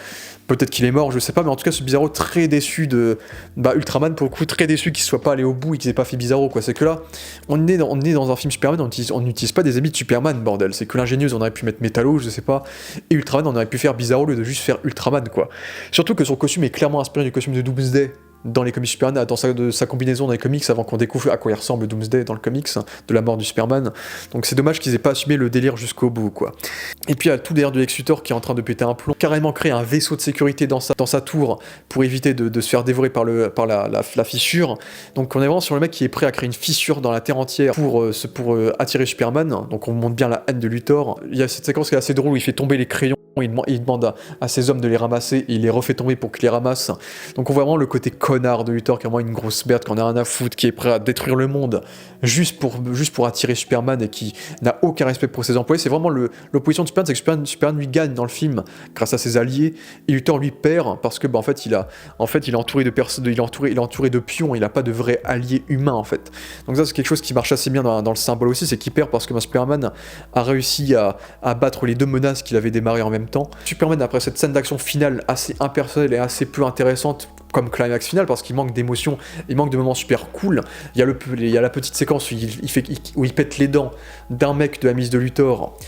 Peut-être qu'il est mort, je sais pas, mais en tout cas, ce Bizarro très déçu de... Ultraman, pour le coup, très déçu qu'il soit pas allé au bout et qu'il ait pas fait Bizarro, quoi. C'est que là, on est dans un film Superman, on n'utilise pas des habits de Superman, bordel. C'est que l'ingénieuse, on aurait pu mettre Metallo, je sais pas, et Ultraman, on aurait pu faire Bizarro au lieu de juste faire Ultraman, quoi. Surtout que son costume est clairement inspiré du costume de Doomsday dans les comics Superman, dans sa combinaison dans les comics, avant qu'on découvre à quoi il ressemble Doomsday dans le comics, de la mort du Superman. Donc c'est dommage qu'ils aient pas assumé le délire jusqu'au bout, quoi. Et puis il y a tout derrière de Lex Luthor qui est en train de péter un plomb, carrément créer un vaisseau de sécurité dans sa tour pour éviter de se faire dévorer par la fissure. Donc on est vraiment sur le mec qui est prêt à créer une fissure dans la terre entière pour attirer Superman. Donc on montre bien la haine de Luthor. Il y a cette séquence qui est assez drôle où il fait tomber les crayons, il demande à ses hommes de les ramasser et il les refait tomber pour qu'ils les ramassent. Donc on voit vraiment le côté connard de Luthor qui est vraiment une grosse merde, qui en a rien à foutre, qui est prêt à détruire le monde juste pour attirer Superman et qui n'a aucun respect pour ses employés. C'est vraiment l'opposition de Superman, c'est que Superman lui gagne dans le film grâce à ses alliés et Luthor lui perd parce que en fait il est entouré de personnes, il est entouré de pions, il n'a pas de vrai allié humain en fait. Donc ça c'est quelque chose qui marche assez bien dans le symbole aussi, c'est qu'il perd parce que Superman a réussi à battre les deux menaces qu'il avait démarrées en même temps. Superman, après cette scène d'action finale assez impersonnelle et assez peu intéressante comme climax final, parce qu'il manque d'émotions, il manque de moments super cool. Il y a la petite séquence où il pète les dents d'un mec de la mise de Luthor,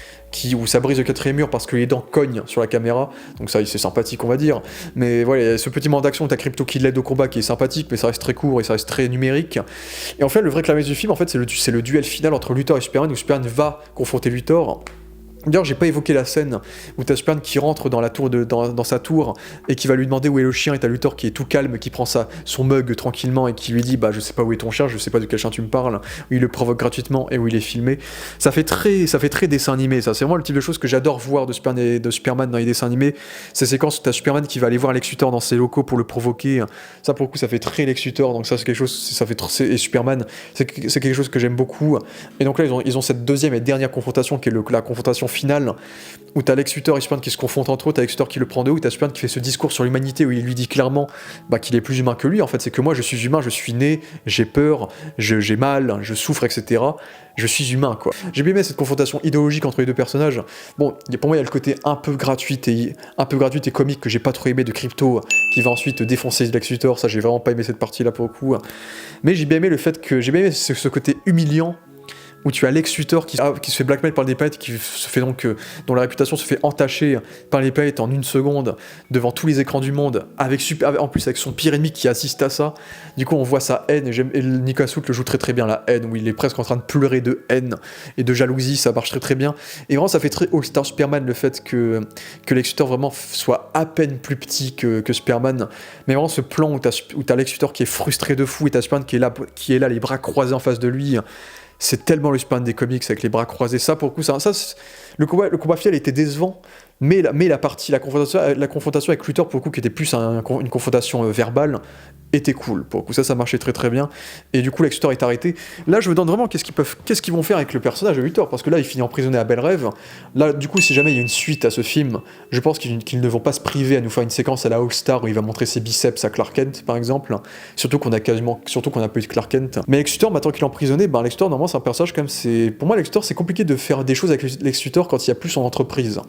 où ça brise le quatrième mur parce que les dents cognent sur la caméra, donc ça c'est sympathique on va dire, mais voilà, il y a ce petit moment d'action, t'as Crypto qui l'aide au combat qui est sympathique, mais ça reste très court et ça reste très numérique. Et en fait le vrai climax du film, en fait c'est le duel final entre Luthor et Superman, où Superman va confronter Luthor. D'ailleurs, j'ai pas évoqué la scène où t'as Superman qui rentre dans sa tour et qui va lui demander où est le chien, et t'as Luthor qui est tout calme, qui prend son mug tranquillement et qui lui dit je sais pas où est ton chien, je sais pas de quel chien tu me parles, où il le provoque gratuitement et où il est filmé. Ça fait très dessin animé, ça. C'est vraiment le type de choses que j'adore voir de Superman dans les dessins animés. Ces séquences où t'as Superman qui va aller voir Lex Luthor dans ses locaux pour le provoquer. Ça pour le coup ça fait très Lex Luthor, donc ça c'est quelque chose, et Superman, c'est quelque chose que j'aime beaucoup. Et donc là ils ont cette deuxième et dernière confrontation qui est la confrontation finale, où t'as Lex Luthor et Superman qui se confrontent entre eux, t'as Lex Luthor qui le prend de haut, t'as Superman qui fait ce discours sur l'humanité où il lui dit clairement qu'il est plus humain que lui. En fait, c'est que moi je suis humain, je suis né, j'ai peur, j'ai mal, je souffre, etc. Je suis humain, quoi. J'ai bien aimé cette confrontation idéologique entre les deux personnages. Bon, pour moi il y a le côté un peu gratuite et comique que j'ai pas trop aimé de Crypto, qui va ensuite défoncer Lex Luthor. Ça, j'ai vraiment pas aimé cette partie là pour le coup. Mais j'ai bien aimé ce côté humiliant, où tu as Lex Luthor qui se fait blackmail par des planètes, dont la réputation se fait entacher par les planètes en une seconde, devant tous les écrans du monde, en plus avec son pire ennemi qui assiste à ça. Du coup on voit sa haine, et Nicolas Hoult le joue très très bien, la haine, où il est presque en train de pleurer de haine et de jalousie, ça marche très très bien. Et vraiment ça fait très All-Star Superman, le fait que Lex Luthor vraiment soit à peine plus petit que Superman. Mais vraiment ce plan où t'as Lex Luthor qui est frustré de fou, et t'as Superman qui est là les bras croisés en face de lui. C'est tellement le Superman des comics avec les bras croisés. Ça, pour le coup, le combat final était décevant, mais la confrontation avec Luthor, pour le coup, qui était plus une confrontation verbale, était cool. Pour le coup, ça marchait très très bien. Et du coup, Lex Luthor est arrêté. Là, je me demande vraiment qu'est-ce qu'ils vont faire avec le personnage de Luthor, parce que là, il finit emprisonné à Belle Rêve. Là, du coup, si jamais il y a une suite à ce film, je pense qu'ils ne vont pas se priver à nous faire une séquence à la All-Star où il va montrer ses biceps à Clark Kent, par exemple. Surtout qu'on a pas eu de Clark Kent. Mais Lex Luthor, maintenant qu'il est emprisonné, Lex Luthor, normalement, c'est un personnage quand même. Pour moi, Lex Luthor, c'est compliqué de faire des choses avec Lex Luthor quand il n'y a plus son entreprise.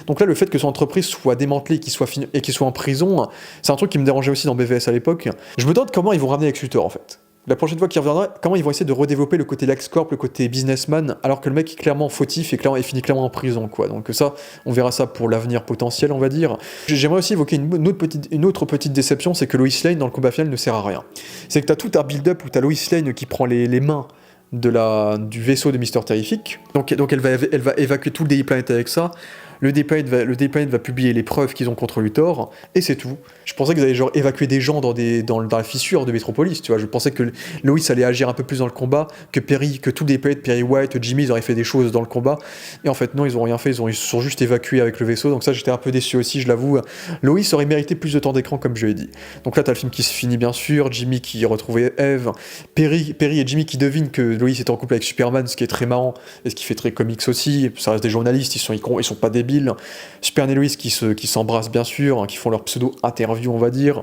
Donc là, le fait que son entreprise soit démantelée et qu'il soit en prison, c'est un truc qui me dérangeait aussi dans BVS à l'époque. Je me demande comment ils vont ramener Lex Luthor en fait. La prochaine fois qu'il reviendra, comment ils vont essayer de redévelopper le côté LexCorp, le côté businessman, alors que le mec est clairement fautif et finit clairement en prison, quoi. Donc ça, on verra ça pour l'avenir potentiel, on va dire. J'aimerais aussi évoquer une autre petite déception, c'est que Lois Lane dans le combat final ne sert à rien. C'est que t'as tout un build-up où t'as Lois Lane qui prend les mains du vaisseau de Mister Terrific. Donc elle va évacuer tout le Daily Planet avec ça. Le Daily Planet va publier les preuves qu'ils ont contre Luthor, et c'est tout. Je pensais qu'ils allaient évacuer des gens dans la fissure de Metropolis, tu vois. Je pensais que Lois allait agir un peu plus dans le combat, que tout le Daily Planet, Perry White, Jimmy, ils auraient fait des choses dans le combat. Et en fait, non, ils ont rien fait, ils se sont juste évacués avec le vaisseau, donc ça, j'étais un peu déçu aussi, je l'avoue. Lois aurait mérité plus de temps d'écran, comme je l'ai dit. Donc là, t'as le film qui se finit, bien sûr, Jimmy qui retrouve Eve, Perry et Jimmy qui devinent que Lois est en couple avec Superman, ce qui est très marrant, et ce qui fait très comics aussi. Ça reste des journalistes, ils sont pas débiles. Superman et Lois qui s'embrassent bien sûr, qui font leur pseudo-interview on va dire.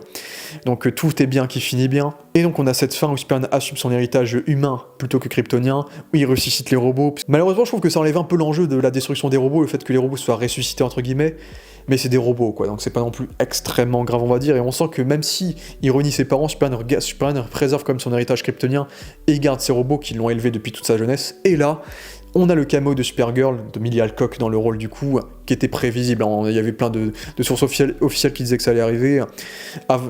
Donc tout est bien qui finit bien. Et donc on a cette fin où Superman assume son héritage humain plutôt que kryptonien, où il ressuscite les robots. Malheureusement je trouve que ça enlève un peu l'enjeu de la destruction des robots, le fait que les robots soient ressuscités entre guillemets, mais c'est des robots quoi, donc c'est pas non plus extrêmement grave on va dire, et on sent que même si il renie ses parents, Superman préserve comme son héritage kryptonien et garde ses robots qui l'ont élevé depuis toute sa jeunesse, et là On a le cameo de Supergirl, de Millie Alcock dans le rôle du coup, qui était prévisible, hein. Il y avait plein de sources officielles qui disaient que ça allait arriver,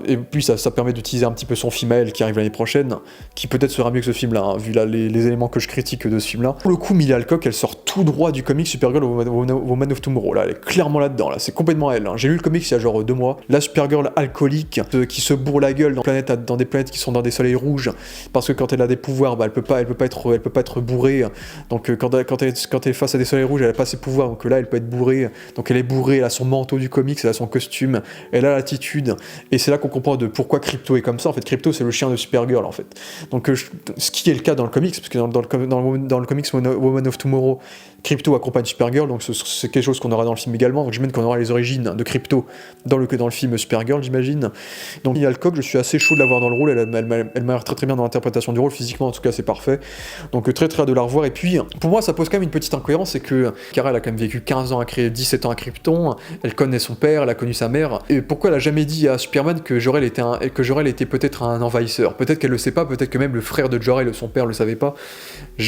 et puis ça permet d'utiliser un petit peu son film à elle qui arrive l'année prochaine, qui peut-être sera mieux que ce film-là, hein, vu les éléments que je critique de ce film-là. Pour le coup, Millie Alcock, elle sort tout droit du comic Supergirl Woman of Tomorrow, là, elle est clairement là-dedans, là, c'est complètement elle, hein. J'ai lu le comic il y a genre 2 mois, la Supergirl alcoolique, qui se bourre la gueule dans des planètes qui sont dans des soleils rouges, parce que quand elle a des pouvoirs, bah, elle peut pas être bourrée, donc quand elle est face à des soleils rouges, elle a pas ses pouvoirs, donc là elle peut être bourrée, donc elle est bourrée, elle a son manteau du comics, elle a son costume, elle a l'attitude, et c'est là qu'on comprend de pourquoi Krypto est comme ça. En fait, Krypto c'est le chien de Supergirl en fait, donc ce qui est le cas dans le comics, parce que dans le comics Woman of Tomorrow, Krypto accompagne Supergirl, donc c'est quelque chose qu'on aura dans le film également, donc j'imagine qu'on aura les origines de Krypto dans le film Supergirl, j'imagine. Donc Millie Alcock, je suis assez chaud de la voir dans le rôle, elle m'a l'air très bien dans l'interprétation du rôle, physiquement en tout cas c'est parfait, donc très hâte de la revoir. Et puis pour moi ça pose quand même une petite incohérence, c'est que Kara elle a quand même vécu 15 ans 17 ans à Krypton, elle connaît son père, elle a connu sa mère, et pourquoi elle a jamais dit à Superman que Jor-El était peut-être un envahisseur? Peut-être qu'elle le sait pas, peut-être que même le frère de Jor-El, son père, le savait pas.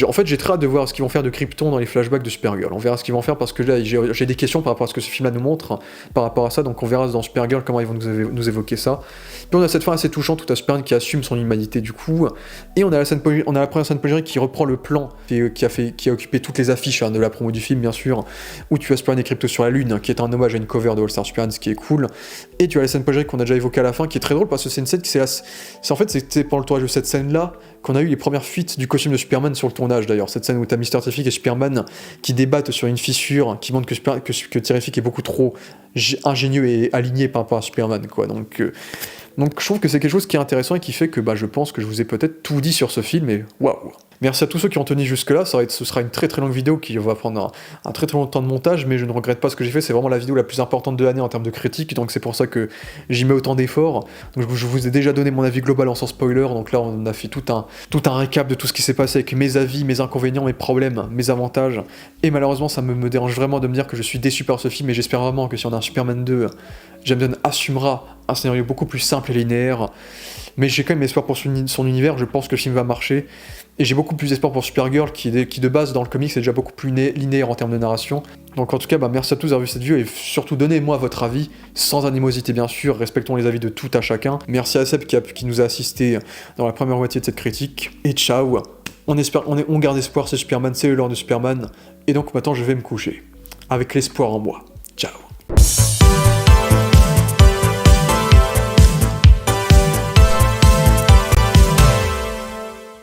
En fait j'ai très hâte de voir ce qu'ils vont faire de Krypton dans les flashbacks de Supergirl, on verra ce qu'ils vont faire, parce que là j'ai des questions par rapport à ce que ce film là nous montre, par rapport à ça, donc on verra dans Supergirl comment ils vont nous évoquer ça. Puis on a cette fin assez touchante, tout à Superman qui assume son humanité du coup, et on a la première scène post-générique qui reprend le plan qui a occupé toutes les affiches, hein, de la promo du film bien sûr, où tu as Superman et Krypto sur la lune, hein, qui est un hommage à une cover de All Star Superman, ce qui est cool, et tu as la scène post-générique qu'on a déjà évoquée à la fin, qui est très drôle parce que c'est une scène qui c'était pendant le tournage de cette scène là qu'on a eu les premières fuites du costume de Superman sur le tournage d'ailleurs, cette scène où t'as Mr. Terrific et Superman qui débattent sur une fissure, qui montre que Terrific est beaucoup trop ingénieux et aligné par rapport à Superman, quoi. Donc je trouve que c'est quelque chose qui est intéressant et qui fait que je pense que je vous ai peut-être tout dit sur ce film, et waouh! Merci à tous ceux qui ont tenu jusque-là, ce sera une très très longue vidéo qui va prendre un très très long temps de montage, mais je ne regrette pas ce que j'ai fait, c'est vraiment la vidéo la plus importante de l'année en termes de critique, donc c'est pour ça que j'y mets autant d'efforts. Donc je vous ai déjà donné mon avis global en sans spoiler, donc là on a fait tout un récap de tout ce qui s'est passé avec mes avis, mes inconvénients, mes problèmes, mes avantages, et malheureusement ça me dérange vraiment de me dire que je suis déçu par ce film, et j'espère vraiment que si on a un Superman 2, James Gunn assumera un scénario beaucoup plus simple et linéaire, mais j'ai quand même espoir pour son univers, je pense que le film va marcher, et j'ai beaucoup plus d'espoir pour Supergirl qui de base dans le comics est déjà beaucoup plus linéaire en termes de narration. Donc en tout cas merci à tous d'avoir vu cette vidéo, et surtout donnez-moi votre avis, sans animosité bien sûr, respectons les avis de tout à chacun. Merci à Seb qui nous a assisté dans la première moitié de cette critique, et ciao. On garde espoir, c'est Superman, c'est le lore de Superman, et donc maintenant je vais me coucher, avec l'espoir en moi. Ciao.